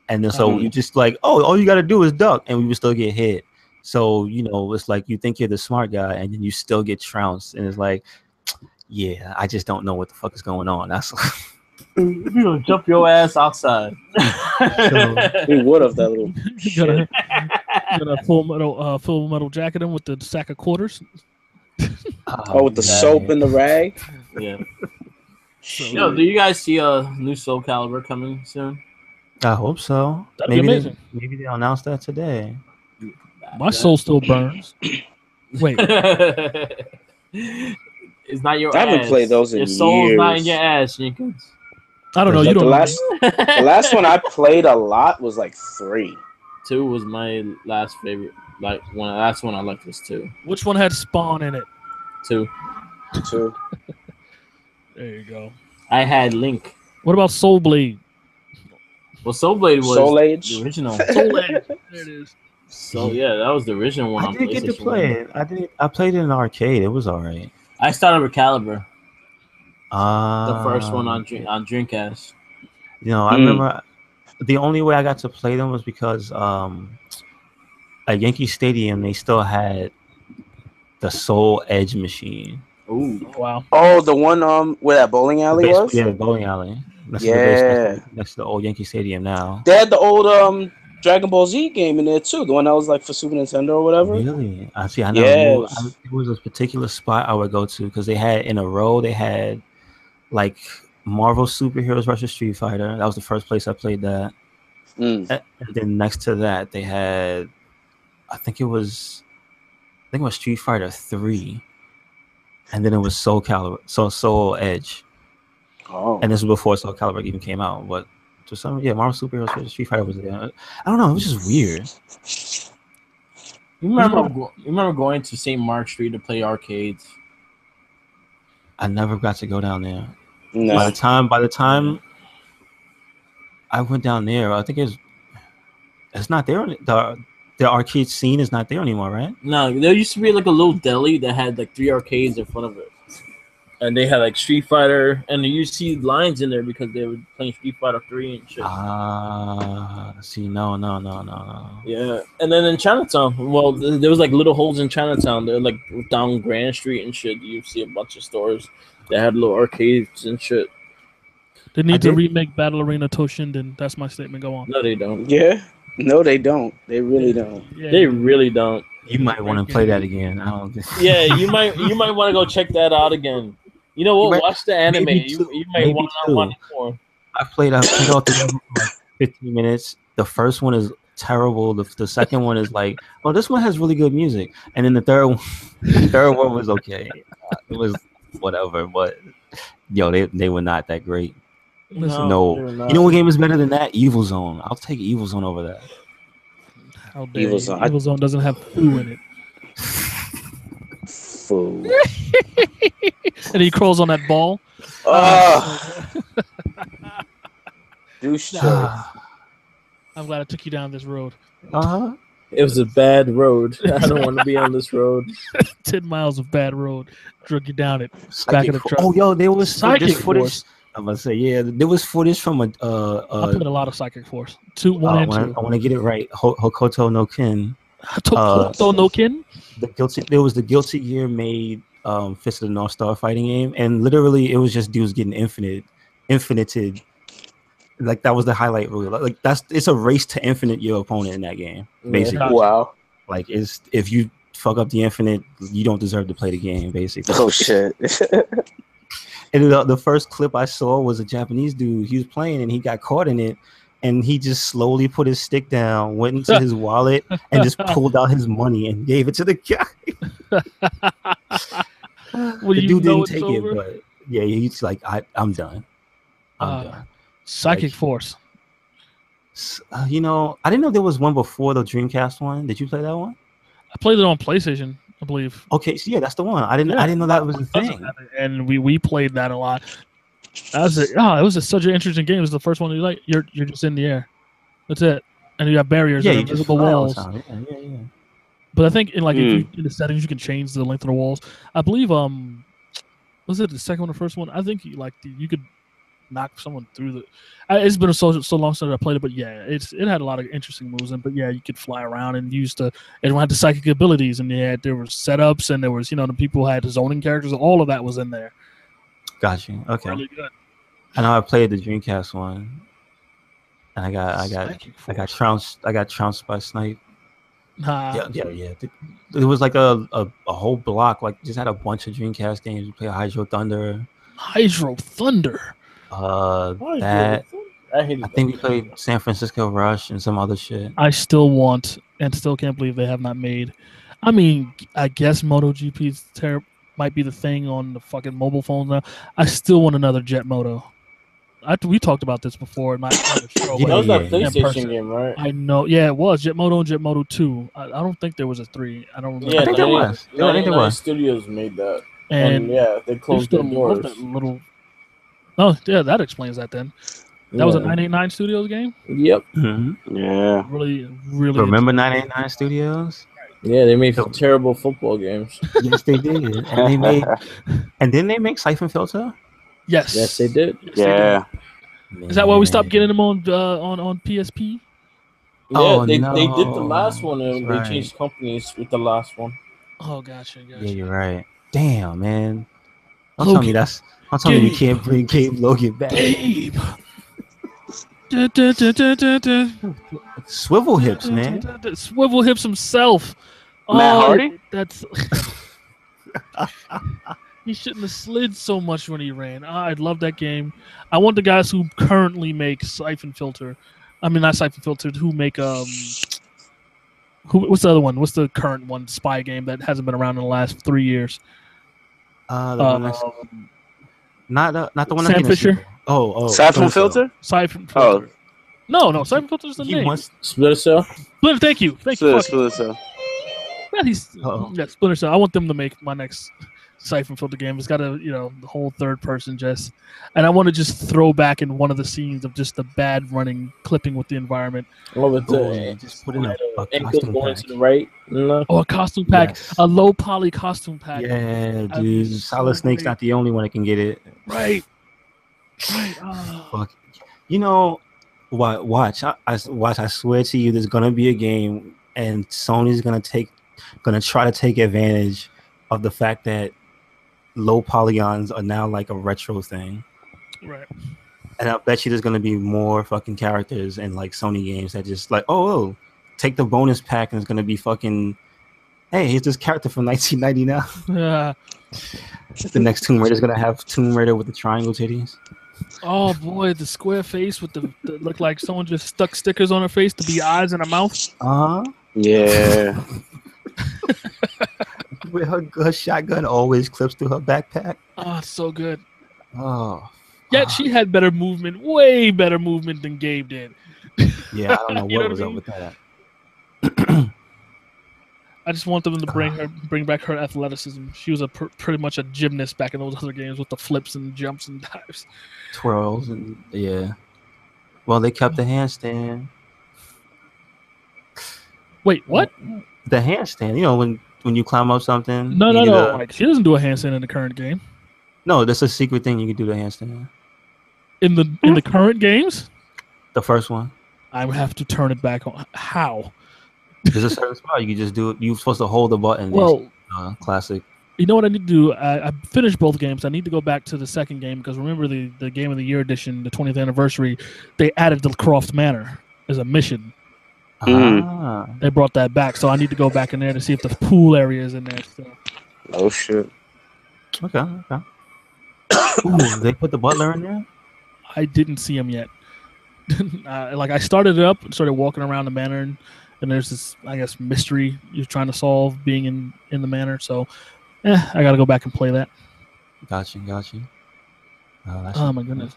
And then so you just like, oh, all you got to do is duck, and we would still get hit. So it's like you think you're the smart guy, and then you still get trounced, and it's like, yeah, I just don't know what the fuck is going on. That's you gonna jump your ass outside. We would have that little. You got a full metal jacket in with the sack of quarters. With the soap and the rag. Yeah. Yo, do you guys see a new Soul Calibur coming soon? I hope so. That'd be amazing. Maybe they'll announce that today. My soul still burns. Wait. It's not your I haven't ass. played those in your soul's years. not in your ass, Jenkins. I don't know. Like You don't the last one I played a lot was like 3. 2 was my last favorite. Like last one I liked was 2. Which one had Spawn in it? 2. There you go. I had Link. What about Soul Blade? Well, Soul Blade was Soul Age? the original. Soul Edge. There it is. So yeah, that was the original one. I didn't get to play it. I played it in an arcade. It was all right. I started with Caliber, The the first one on Dreamcast. I remember the only way I got to play them was because at Yankee Stadium they still had the Soul Edge machine. Ooh, wow! Oh, the one where that bowling alley was. Yeah, bowling alley. Next to the old Yankee Stadium now. They had the old Dragon Ball Z game in there too. The one that was like for Super Nintendo or whatever. Really? I know. It was a particular spot I would go to because they had in a row. They had like Marvel Superheroes versus Street Fighter. That was the first place I played that. And then next to that, they had, I think it was Street Fighter 3, and then it was Soul Calibur, Soul Edge. Oh. And this was before Soul Calibur even came out, but to some, Marvel Superheroes versus Street Fighter was there. I don't know, it was just weird. You remember going to St. Mark Street to play arcades? I never got to go down there. No. By the time I went down there, I think it's not there. The arcade scene is not there anymore, right? No, there used to be like a little deli that had like 3 arcades in front of it. And they had like Street Fighter, and you see lines in there because they were playing Street Fighter 3 and shit. See, no. Yeah, and then in Chinatown, well, there was like little holes in Chinatown. They're like down Grand Street and shit. You see a bunch of stores that had little arcades and shit. They need to remake Battle Arena Toshinden. That's my statement. Go on. No, they don't. Yeah. No, they don't. They really don't. Yeah, They really don't. You might want to play that again. I don't. Yeah, you might want to go check that out again. You know what? Watch the anime. You might want it more. I played all 3 for like 15 minutes. The first one is terrible. The second one is like, oh, this one has really good music. And then the third one was okay. It was whatever, but they were not that great. No. You know what game is better than that? Evil Zone. I'll take Evil Zone over that. How dare Evil Zone. Evil Zone doesn't have foo in it. Foo. And he crawls on that ball. Douche. I'm glad I took you down this road. It was a bad road. I don't want to be on this road. 10 miles of bad road. Drug you down it. Back of the truck. Oh, yo, there was Psychic footage. Force. I'm gonna say, there was footage from a. I played a lot of Psychic Force. 1 and 2. I want to get it right. Hokoto no Kin. Hokoto no Kin. There was the Guilty Gear made Fist of the North Star fighting game, and literally it was just dudes getting infinited. Like that was the highlight rule. Like it's a race to infinite your opponent in that game. Basically, wow. Like if you fuck up the infinite, you don't deserve to play the game. Basically. Oh shit. And the first clip I saw was a Japanese dude. He was playing and he got caught in it, and he just slowly put his stick down, went into his wallet, and just pulled out his money and gave it to the guy. Well, the dude didn't take it, but yeah, he's like, I'm done. I'm done. Psychic Force. I didn't know there was one before the Dreamcast one. Did you play that one? I played it on PlayStation, I believe. Okay, so yeah, that's the one. I didn't know that was a thing. And we played that a lot. That was it. Oh, it was just such an interesting game. It was the first one you like. You're just in the air. That's it, and you got barriers and you just invisible fly all the walls. time. Yeah. But I think in if you in the settings you can change the length of the walls. I believe was it the second one or first one? I think you could knock someone through the. It's been so long since I played it, but yeah, it had a lot of interesting moves. And but yeah, you could fly around and everyone had the psychic abilities, and there were setups, and there was the people had zoning characters. All of that was in there. Got you. Okay. Really good. I know I played the Dreamcast one, and I got trounced. I got trounced by Snipe. Yeah. It was like a whole block. Like just had a bunch of Dreamcast games. You play Hydro Thunder. Hydro Thunder. That I think we played San Francisco Rush and some other shit. I still want and still can't believe they have not made. I mean, I guess MotoGP's might be the thing on the fucking mobile phones now. I still want another Jet Moto. We talked about this before. Not on the show, that was that PlayStation game, right? I know. Yeah, it was Jet Moto and Jet Moto 2. I don't think there was a 3. I don't remember. I think there was. I think there was. Studios made that, and yeah, they closed their doors. That little. Oh yeah, that explains that then. That was a 989 Studios game. Yep. Mm-hmm. Yeah. Really. Remember 989 Studios? Yeah, they made terrible football games. Yes, they did. And didn't they make Siphon Filter? Yes. Yes, they did. Yeah. Is that why we stopped getting them on PSP? Yeah, they did the last one, and they changed companies with the last one. Oh, gotcha. Yeah, you're right. Damn, man. Don't tell me we can't bring Gabe Logan back. Gabe. Swivel hips, man. Swivel hips himself. Matt Hardy? That's. He shouldn't have slid so much when he ran. I'd love that game. I want the guys who currently make Siphon Filter. I mean, not Siphon Filter. Who make what's the other one? What's the current one? Spy game that hasn't been around in the last 3 years. Not the one. Sam Fisher. Oh. Siphon Filter. Siphon Filter. No. Siphon Filter is the name. Splinter Cell. Thank you. Splinter Cell. Yeah, Splinter Cell. I want them to make my next Siphon Filter game. It's got the whole third person and I want to just throw back in one of the scenes of just the bad running clipping with the environment. Just put in a costume pack. To the right. No. Oh, a costume pack, yes. A low poly costume pack. Yeah, dude. Solid Snake's not the only one that can get it. Right. Fuck. Watch. I swear to you, there's gonna be a game, and Sony's gonna try to take advantage of the fact that low polygons are now like a retro thing. Right. And I bet you there's gonna be more fucking characters in like Sony games that just like, oh, take the bonus pack and it's gonna be fucking, hey, here's this character from 1999. Yeah. The next Tomb Raider's gonna have Tomb Raider with the triangle titties. Oh boy, the square face with the look like someone just stuck stickers on her face to be eyes and a mouth. Yeah. With her shotgun always clips through her backpack. Oh, it's so good. Oh. Yet she had better movement, way better movement than Gabe did. Yeah, I don't know what was up with that. I just want them to bring back her athleticism. She was pretty much a gymnast back in those other games with the flips and jumps and dives, twirls, and yeah. Well, they kept the handstand. Wait, what? The handstand. When you climb up something. No. Like, she doesn't do a handstand in the current game. No, that's a secret thing. You can do the handstand in the current games. The first one. I would have to turn it back on. How? There's a certain spot you can just do it. You're supposed to hold the button. Well, classic. You know what I need to do? I finished both games. I need to go back to the second game because remember the Game of the Year edition, the 20th anniversary, they added the Croft Manor as a mission. They brought that back, so I need to go back in there to see if the pool area is in there still. Oh shit. Okay. Ooh, they put the butler in there? I didn't see him yet. I started it up and started walking around the manor, and there's this, I guess, mystery you're trying to solve being in the manor. So, I got to go back and play that. Got you. Oh my goodness.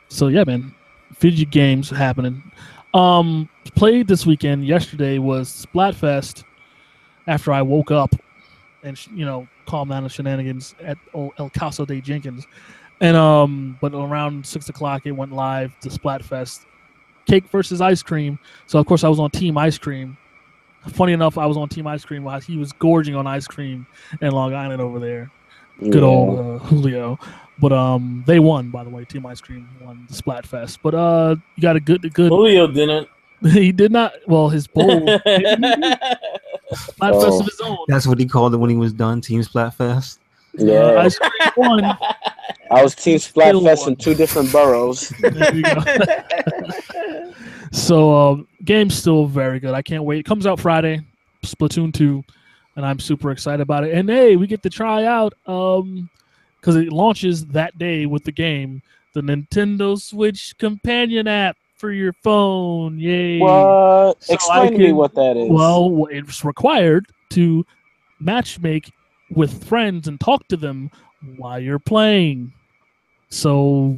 So yeah, man, Fidget games happening. Played this weekend. Yesterday was Splatfest. After I woke up and calmed down the shenanigans at El Caso de Jenkins, And but around 6 o'clock it went live to Splatfest. Cake versus ice cream. So of course I was on Team Ice Cream. Funny enough, I was on Team Ice Cream while he was gorging on ice cream in Long Island over there. Good old Julio. But they won, by the way. Team Ice Cream won the Splatfest. But you got a good Julio didn't. He did not. Well, his bowl Splatfest of his own. That's what he called it when he was done. Team Splatfest. Yeah. Ice Cream won. I was Team Splatfest in 2 different boroughs. There you go. So game's still very good. I can't wait. It comes out Friday, Splatoon 2, and I'm super excited about it. And hey, we get to try out because it launches that day with the game, the Nintendo Switch companion app for your phone. Yay! What? So explain to me what that is. Well, it's required to matchmake with friends and talk to them while you're playing. So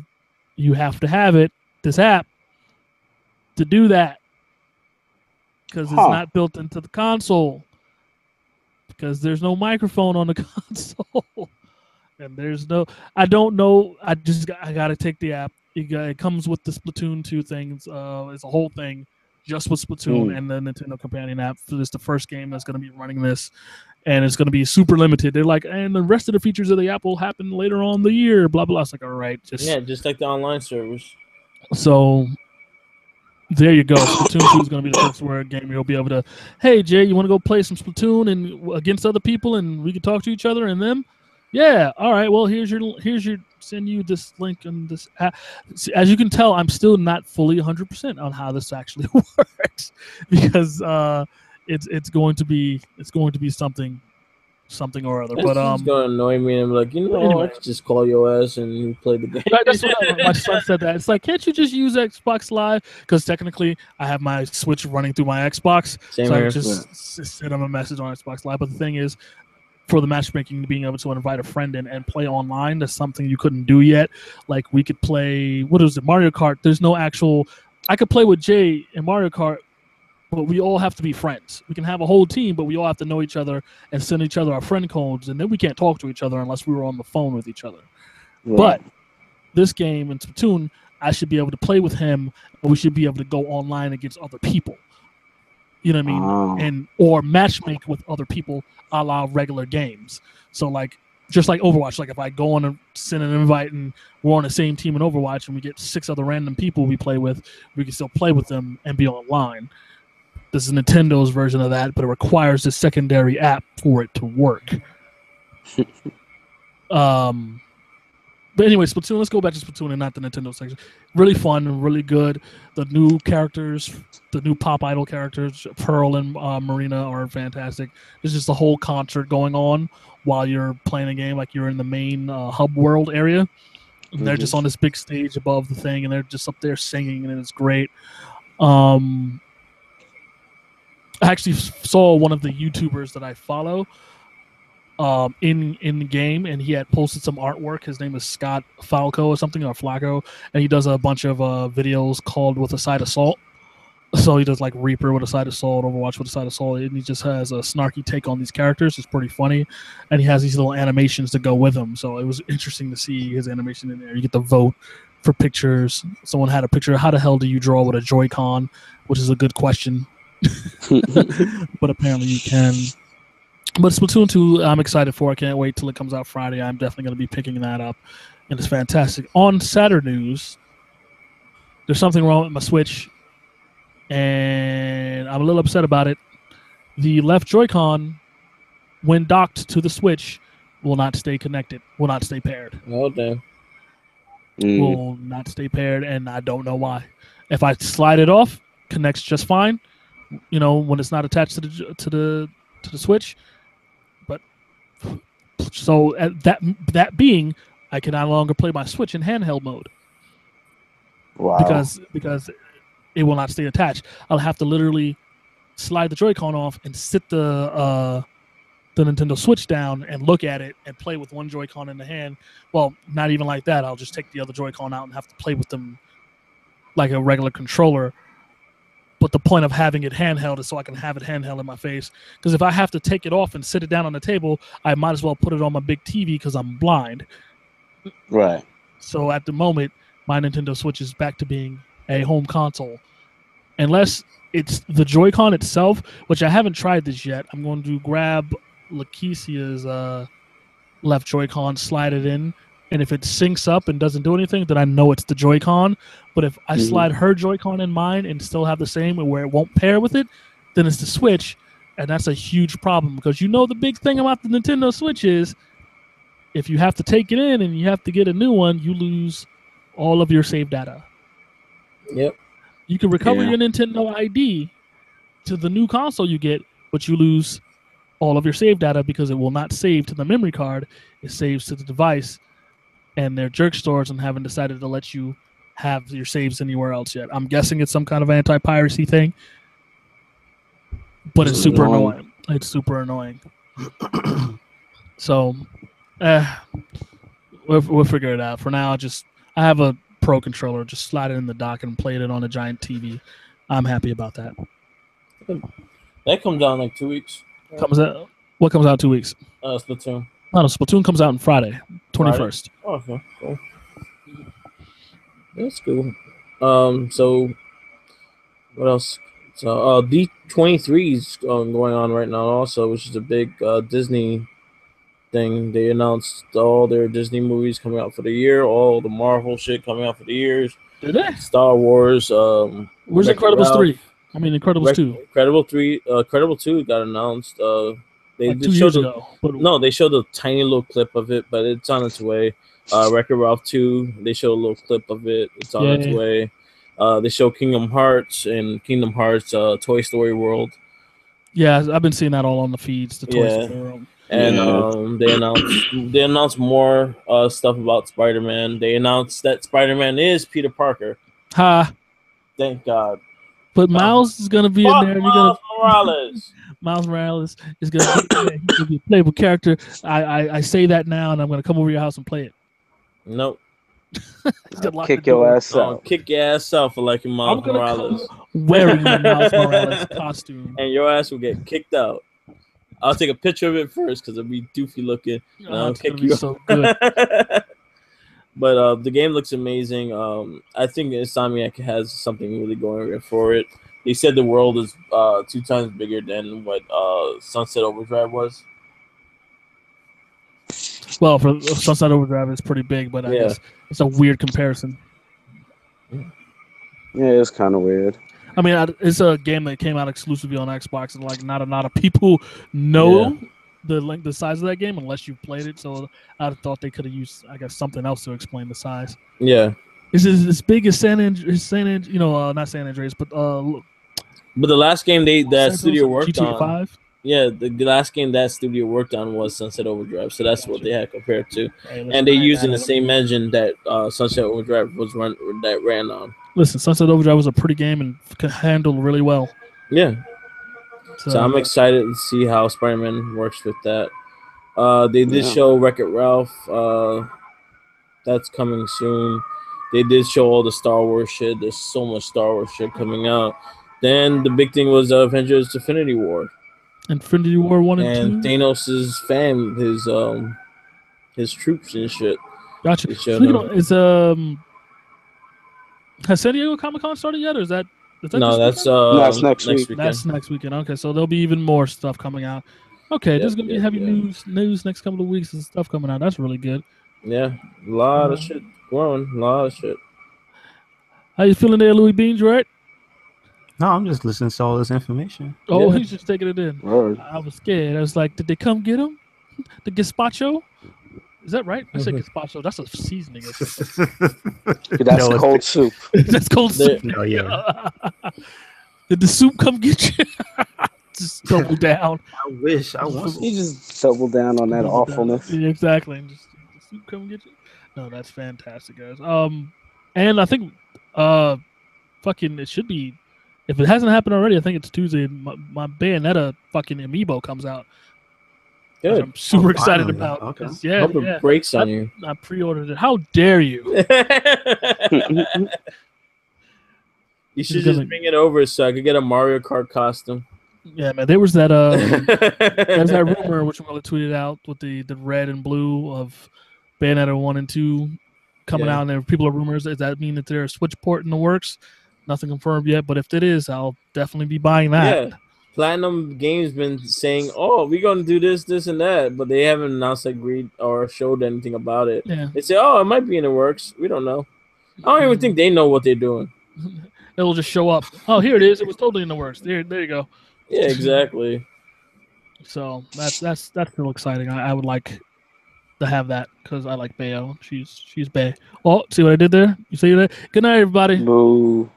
you have to have this app, to do that, because it's not built into the console, because there's no microphone on the console, and there's no, I don't know, I gotta take the app. It comes with the Splatoon 2 things. It's a whole thing just with Splatoon and the Nintendo Companion app. So this is the first game that's going to be running this, and it's going to be super limited. They're like, and the rest of the features of the app will happen later on the year, blah blah. It's like, all right, just like the online servers. So there you go. Splatoon 2 is going to be the first word game you'll be able to, hey Jay, you want to go play some Splatoon and against other people, and we can talk to each other and them? Yeah, all right. Well, here's your send you this link and this app. As you can tell, I'm still not fully 100% on how this actually works, because it's going to be something or other. But it's going to annoy me. And I'm like, anyway, I could just call your ass and you play the game. That's what my son said. That it's like, can't you just use Xbox Live? Because technically, I have my Switch running through my Xbox, so I can just send them a message on Xbox Live. But the thing is, for the matchmaking, being able to invite a friend in and play online, that's something you couldn't do yet. Like, we could play, what is it, Mario Kart. There's no actual, I could play with Jay in Mario Kart, but we all have to be friends. We can have a whole team, but we all have to know each other and send each other our friend codes, and then we can't talk to each other unless we were on the phone with each other. Yeah. But this game in Splatoon, I should be able to play with him, but we should be able to go online against other people. You know what I mean? And or matchmake with other people a la regular games. So like, just like Overwatch, like if I go on and send an invite and we're on the same team in Overwatch and we get 6 other random people we play with, we can still play with them and be online. This is Nintendo's version of that, but it requires this secondary app for it to work. But anyway, Splatoon, let's go back to Splatoon and not the Nintendo section. Really fun and really good. The new characters, the new Pop Idol characters, Pearl and Marina, are fantastic. There's just a whole concert going on while you're playing a game, like you're in the main hub world area. And they're just on this big stage above the thing, and they're just up there singing, and it's great. I actually saw one of the YouTubers that I follow in the game, and he had posted some artwork. His name is Scott Falco or something, or Flacco, and he does a bunch of videos called With a Side of Salt. So he does like Reaper with a side of salt, Overwatch with a side of salt, and he just has a snarky take on these characters. It's pretty funny, and he has these little animations to go with them. So it was interesting to see his animation in there. You get to vote for pictures. Someone had a picture. How the hell do you draw with a Joy-Con? Which is a good question, but apparently you can. But Splatoon 2, I'm excited for. I can't wait till it comes out Friday. I'm definitely going to be picking that up, and it's fantastic. On Saturday news, there's something wrong with my Switch, and I'm a little upset about it. The left Joy-Con, when docked to the Switch, will not stay connected, will not stay paired. Oh, damn. Will not stay paired, and I don't know why. If I slide it off, connects just fine. You know, when it's not attached to the Switch. But so that being, I can no longer play my Switch in handheld mode. Wow. Because it will not stay attached. I'll have to literally slide the Joy-Con off and sit the Nintendo Switch down and look at it and play with one Joy-Con in the hand. Well, not even like that. I'll just take the other Joy-Con out and have to play with them like a regular controller. But the point of having it handheld is so I can have it handheld in my face. Because if I have to take it off and sit it down on the table, I might as well put it on my big TV because I'm blind. Right. So at the moment, my Nintendo Switch is back to being a home console. Unless it's the Joy-Con itself, which I haven't tried this yet. I'm going to grab Lakeisia's left Joy-Con, slide it in, and if it syncs up and doesn't do anything, then I know it's the Joy-Con. But if I slide her Joy-Con in mine and still have the same where it won't pair with it, then it's the Switch, and that's a huge problem because the big thing about the Nintendo Switch is if you have to take it in and you have to get a new one, you lose all of your save data. Yep. You can recover your Nintendo ID to the new console you get, but you lose all of your save data because it will not save to the memory card. It saves to the device, and their jerk stores and haven't decided to let you have your saves anywhere else yet. I'm guessing it's some kind of anti-piracy thing, but it's super annoying. It's super annoying. So, we'll figure it out. For now, I have a Pro controller. Just slide it in the dock and play it on a giant TV. I'm happy about that. That comes out in like 2 weeks. What comes out in 2 weeks? Splatoon. No, Splatoon comes out on Friday, 21st. Oh, okay, cool. That's cool. So what else? So D23 is going on right now also, which is a big Disney thing. They announced all their Disney movies coming out for the year, all the Marvel shit coming out for the years. Did they? Star Wars. Where's Incredibles 3? I mean, Incredibles 2. Incredible 2 got announced. They like 2 years ago. No, they showed a tiny little clip of it, but it's on its way. Wreck-It Ralph 2, they showed a little clip of it. It's on its way. They show Kingdom Hearts and Kingdom Hearts Toy Story World. Yeah, I've been seeing that all on the feeds. The Toy Story World. And they announced more stuff about Spider-Man. They announced that Spider-Man is Peter Parker. Ha! Thank God. But Miles is gonna be in there. And Miles Morales. Miles Morales is gonna be a playable character. I say that now, and I'm gonna come over your house and play it. Nope. Kick your ass out. Kick your ass out for liking Miles Morales. Wearing the Miles Morales costume, and your ass will get kicked out. I'll take a picture of it first because it'll be doofy looking. And I'll kick you. So good. But the game looks amazing. I think Insomniac has something really going for it. They said the world is 2 times bigger than what Sunset Overdrive was. Well, for Sunset Overdrive, it's pretty big, but I guess it's a weird comparison. Yeah, it's kind of weird. I mean, it's a game that came out exclusively on Xbox, and like not a lot of people know the size of that game unless you played it. So I thought they could have used, I guess, something else to explain the size. Yeah, is it as big as San Andreas? Not San Andreas, but the last game that studio worked GTA on. 5? Yeah, the last game that studio worked on was Sunset Overdrive, so that's what they had compared to. And they're using the same engine that Sunset Overdrive ran on. Listen, Sunset Overdrive was a pretty game and could handle really well. Yeah. So I'm excited to see how Spider-Man works with that. They did show Wreck-It Ralph. That's coming soon. They did show all the Star Wars shit. There's so much Star Wars shit coming out. Then the big thing was Avengers Infinity War. Infinity War 1 and 2? Thanos' fam, his troops and shit. Gotcha. Has San Diego Comic-Con started yet, or is that no, that's next week. That's next weekend. Okay, so there'll be even more stuff coming out. Okay, there's gonna be heavy news next couple of weeks and stuff coming out. That's really good. Yeah, a lot of shit growing. A lot of shit. How you feeling there, Louis Beans? Right? No, I'm just listening to all this information. Oh, he's just taking it in. Word. I was scared. I was like, did they come get him? The gazpacho? Is that right? I said gazpacho. That's a seasoning. That's cold soup. That's cold soup. No, yeah. Did the soup come get you? Just double down. I wish. I want. You just double down on that awfulness. Yeah, exactly. And just the soup come get you. No, that's fantastic, guys. And I think, it should be. If it hasn't happened already, I think it's Tuesday. My Bayonetta fucking amiibo comes out. Good. I'm super excited about. Okay. Yeah, hope it breaks on you. I pre-ordered it. How dare you? You should just bring it over so I could get a Mario Kart costume. Yeah, man. There was that there's that rumor which I'm gonna tweet it out with the red and blue of Bayonetta 1 and 2 coming out, and there people are rumors. Does that mean that there's a Switch port in the works? Nothing confirmed yet, but if it is, I'll definitely be buying that. Yeah. Platinum Games been saying, "Oh, we're gonna do this, this, and that," but they haven't announced, agreed, or showed anything about it. Yeah. They say, "Oh, it might be in the works." We don't know. I don't even think they know what they're doing. It'll just show up. Oh, here it is. It was totally in the works. There you go. Yeah, exactly. So that's still exciting. I would like to have that because I like Bayo. She's Bay. Oh, see what I did there? You see that? Good night, everybody. Boo.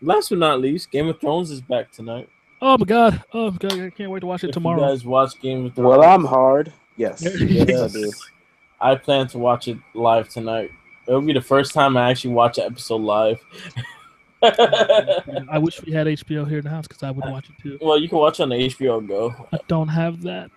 Last but not least, Game of Thrones is back tonight. Oh my god! I can't wait to watch it tomorrow. You guys watch Game of Thrones? Well, I'm hard. Yes. Yes, I do. I plan to watch it live tonight. It'll be the first time I actually watch an episode live. I wish we had HBO here in the house because I would watch it too. Well, you can watch it on the HBO Go. I don't have that.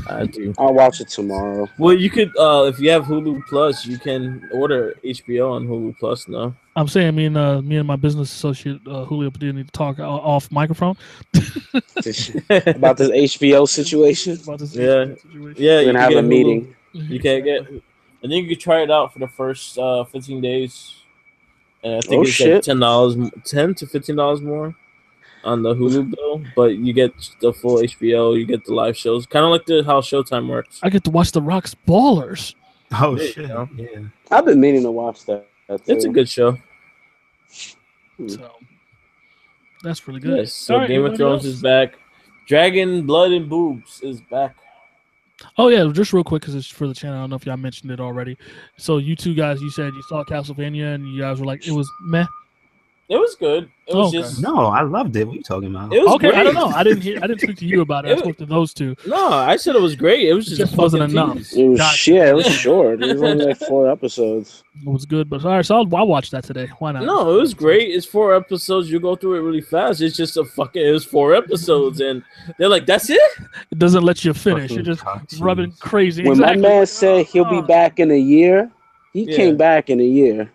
I do. I'll watch it tomorrow. Well, you could, if you have Hulu Plus, you can order HBO on Hulu Plus now. I'm saying me and my business associate Julio Padilla need to talk off microphone About this HBO situation. Yeah, We're gonna have a meeting. You can't get, and then you can try it out for the first 15 days, and I think it's like $10 to $15 more on the Hulu bill, but you get the full HBO, you get the live shows, kind of like how Showtime works. I get to watch The Rock's Ballers. Oh shit! Yeah, I've been meaning to watch that. It's a good show. So that's really good. Yes, so Game of Thrones is back. Dragon, Blood, and Boobs is back. Oh yeah, just real quick because it's for the channel. I don't know if y'all mentioned it already. So you two guys, you said you saw Castlevania and you guys were like, it was meh. It was good. It was just no, I loved it. What are you talking about? It was okay. great. I don't know. I didn't speak to you about it. I spoke to those two. No, I said it was great. It was just wasn't enough. It was it was short. It was only like 4 episodes. It was good, but all right. So I'll watch that today. Why not? No, it was great. It's 4 episodes. You go through it really fast. It's just it was 4 episodes, and they're like, "That's it." It doesn't let you finish. You're just rubbing crazy. When my man said he'll be back in a year, he came back in a year.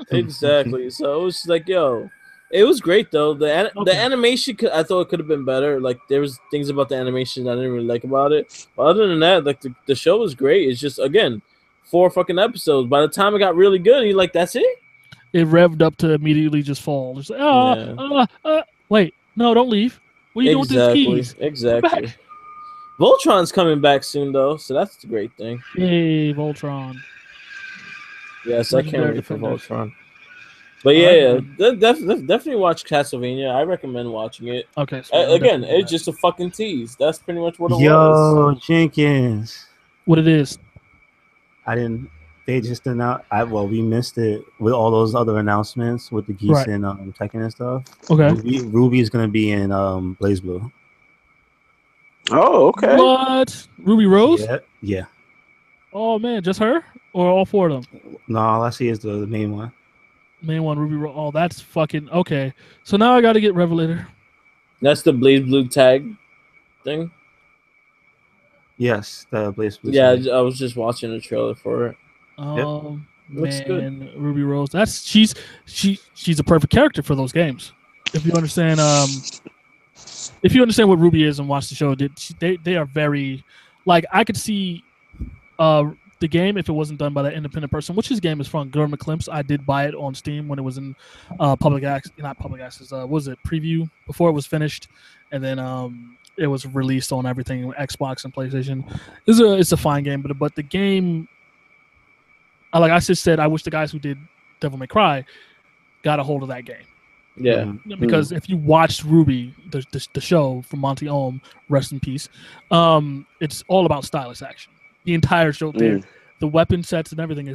Exactly. So it was like, yo, it was great though. The animation, I thought it could have been better. Like there was things about the animation I didn't really like about it. But other than that, like the show was great. It's just again 4 fucking episodes. By the time it got really good, you're like, that's it. It revved up to immediately just fall. Just like, wait, no, don't leave. What are you doing with these keys? Exactly. Voltron's coming back soon though, so that's the great thing. Yay, Voltron. Yes, I can't wait for Voltron. But definitely watch Castlevania. I recommend watching it. Okay. Again, it's just a fucking tease. That's pretty much what it was. Yo, Jenkins. What it is? They just announced. We missed it with all those other announcements with the geese and Tekken and stuff. Okay. Ruby is gonna be in Blaze Blue. Oh, okay. What? Ruby Rose? Yeah. Oh man, just her or all 4 of them? No, all I see is the main one. Main one, Ruby Rose. Oh, that's fucking okay. So now I got to get Revelator. That's the Blaze Blue tag thing. Yes, the Blaze Blue. Yeah, tag. I was just watching the trailer for it. Oh Looks good. man, Ruby Rose. She's a perfect character for those games. If you understand, what Ruby is and watch the show, they are very, like I could see, the game if it wasn't done by that independent person, which his game is from Gurr McClimps. I did buy it on Steam when it was in public access, not public access. Was it preview before it was finished, and then it was released on everything, Xbox and PlayStation. It's a fine game, but the game, like I just said, I wish the guys who did Devil May Cry got a hold of that game. Yeah, because if you watched Ruby, the show from Monty Ohm, rest in peace, it's all about stylus action. The entire show there, the weapon sets and everything.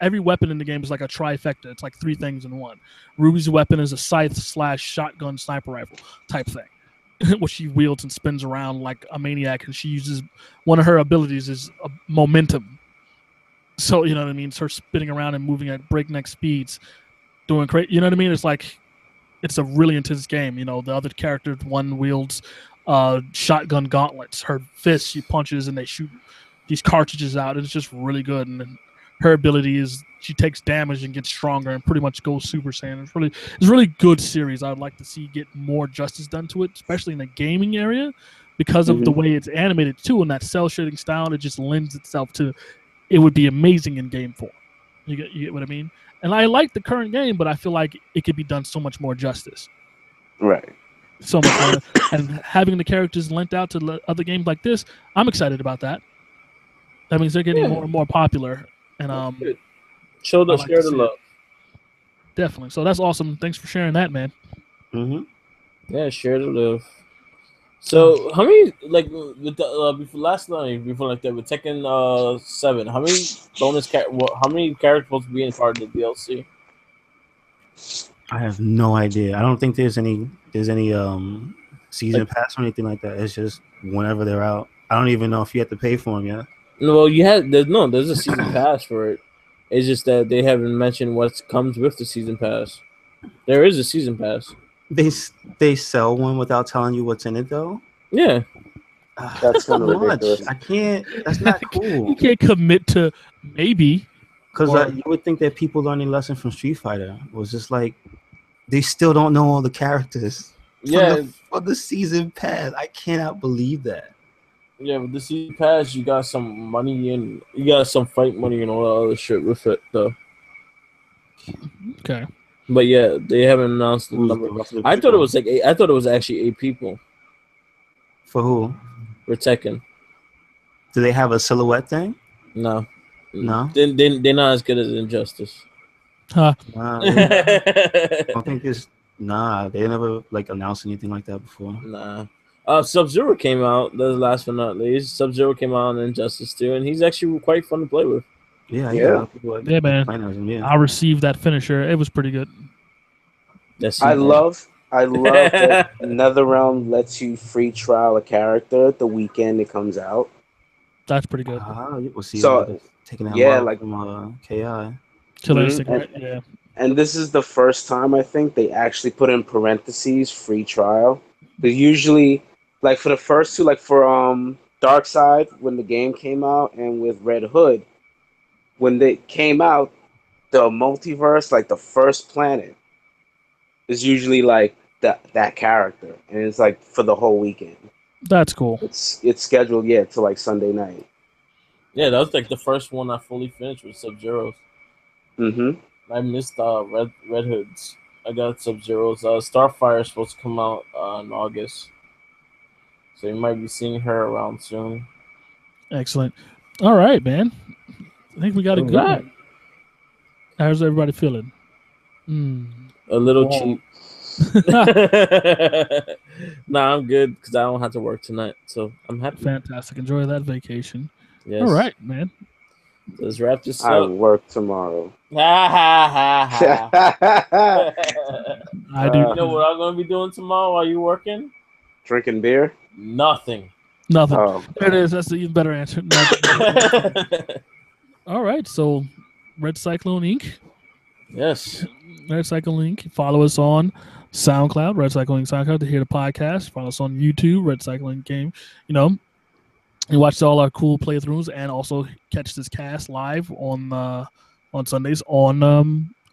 Every weapon in the game is like a trifecta. It's like 3 things in one. Ruby's weapon is a scythe/shotgun sniper rifle type thing, which she wields and spins around like a maniac. And she uses, one of her abilities is momentum. So you know what I mean. It's her spinning around and moving at breakneck speeds, doing crazy. You know what I mean? It's like, it's a really intense game. You know, the other character, one wields shotgun gauntlets. Her fists, she punches and they shoot these cartridges out. It's just really good. And then her ability is she takes damage and gets stronger and pretty much goes Super Saiyan. It's a really good series. I would like to see get more justice done to it, especially in the gaming area. because of the way it's animated too, and that cell shading style. It just lends itself to. It would be amazing in game form. You get what I mean? And I like the current game, but I feel like it could be done so much more justice. Right. So much more. And having the characters lent out to other games like this, I'm excited about that. That means they're getting more and more popular. And share the love. Definitely. So that's awesome. Thanks for sharing that, man. Yeah, share the love. So how many with the before last night before like that with Tekken 7? How many how many characters supposed to be in part of the DLC? I have no idea. I don't think there's any season pass or anything like that. It's just whenever they're out. I don't even know if you have to pay for them yet. No, there's a season pass for it. It's just that they haven't mentioned what comes with the season pass. There is a season pass. They sell one without telling you what's in it though. Yeah, that's kind of ridiculous. I can't. That's not cool. You can't commit to maybe. Because you would think that people learning lesson from Street Fighter was just like they still don't know all the characters. For the season pass, I cannot believe that. Yeah, with the season pass, you got some money and you got some fight money and all that other shit with it though. Okay. But yeah, they haven't announced the number. I thought it was like 8. I thought it was actually 8 people. For who? For Tekken. Do they have a silhouette thing? No. They're not as good as Injustice. Huh. I don't think this. Nah, they never announced anything like that before. Nah. Sub-Zero came out. That's last but not least. Sub-Zero came out on Injustice 2, and he's actually quite fun to play with. Yeah, man. I received that finisher. It was pretty good. I love that NetherRealm lets you free trial a character the weekend it comes out. That's pretty good. We'll see. So taking that from KI. Killer Instinct, right? Yeah. And this is the first time I think they actually put in parentheses free trial. Because usually, for the first two, for Darkseid when the game came out, and with Red Hood. When they came out, the multiverse, the first planet, is usually that character, and it's for the whole weekend. That's cool. It's scheduled to Sunday night. Yeah, that was the first one I fully finished with Sub-Zero's. I missed Red Hoods. I got Sub-Zero's. Starfire is supposed to come out in August, so you might be seeing her around soon. Excellent. All right, man. I think we got a good one. How's everybody feeling? A little cheap. Nah, I'm good because I don't have to work tonight, so I'm happy. Fantastic. Enjoy that vacation. Yes. All right, man. Let's wrap this up. I work tomorrow. I do. You know what I'm going to be doing tomorrow while you working? Drinking beer? Nothing. Oh. There it is. That's the even better answer. All right, so RedCycloneInc. Yes. RedCycloneInc. Follow us on SoundCloud, RedCycloneInc SoundCloud to hear the podcast. Follow us on YouTube, RedCycloneInc Game. You watch all our cool playthroughs and also catch this cast live on Sundays on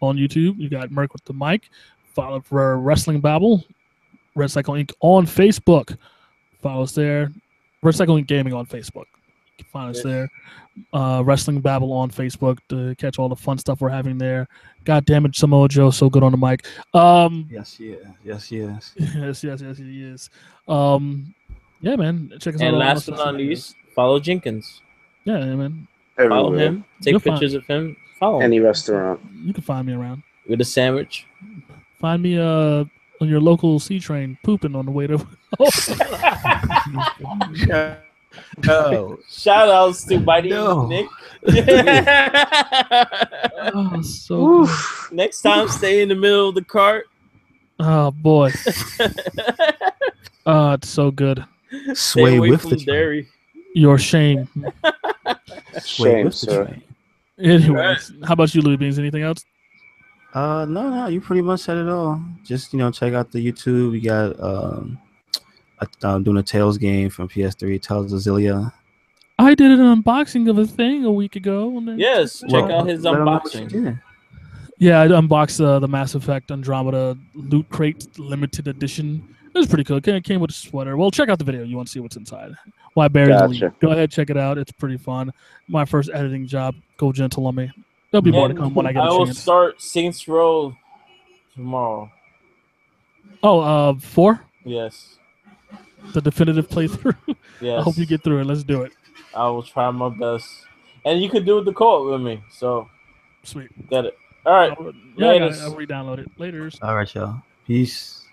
YouTube. You got Merc with the mic. Follow for Wrestling Babble, RedCycloneInc on Facebook. Follow us there. RedCycloneInc Gaming on Facebook. You can find us there. Wrestling Babble on Facebook to catch all the fun stuff we're having there. God damn it, Samoa Joe, so good on the mic. Yes, he is. Yes, he is. Yeah, man. Check us out. And last but not least, follow Jenkins. Yeah, man. Everywhere. Follow him. Take pictures of him. Follow him. Any restaurant. You can find me around. With a sandwich. Find me on your local C train pooping on the way to. No. Shout outs to Mighty Nick. Oh, so good. Next time, stay in the middle of the cart. Oh boy. It's so good. Sway with the dairy. Your shame. Shame, sir. Anyways, how about you, Louis Beans? Anything else? No, you pretty much said it all. Just check out the YouTube. We got I'm doing a Tales game from PS3, Tales of Zillia. I did an unboxing of a thing a week ago. And then check out his unboxing. Yeah, I unboxed the Mass Effect Andromeda Loot Crate Limited Edition It was pretty cool. It came with a sweater. Well, check out the video. You want to see what's inside. Why Barry's Gotcha. Elite. Go ahead, check it out. It's pretty fun. My first editing job. Go gentle on me. There'll be more to come when I get a will chance. start Saints Row tomorrow. Oh, 4? Yes. The definitive playthrough. Yes. I hope you get through it. Let's do it. I will try my best. And you can do the co-op with me. So Sweet. get it. All right. Yeah, I'll re-download it. Laters. All right, y'all. Peace.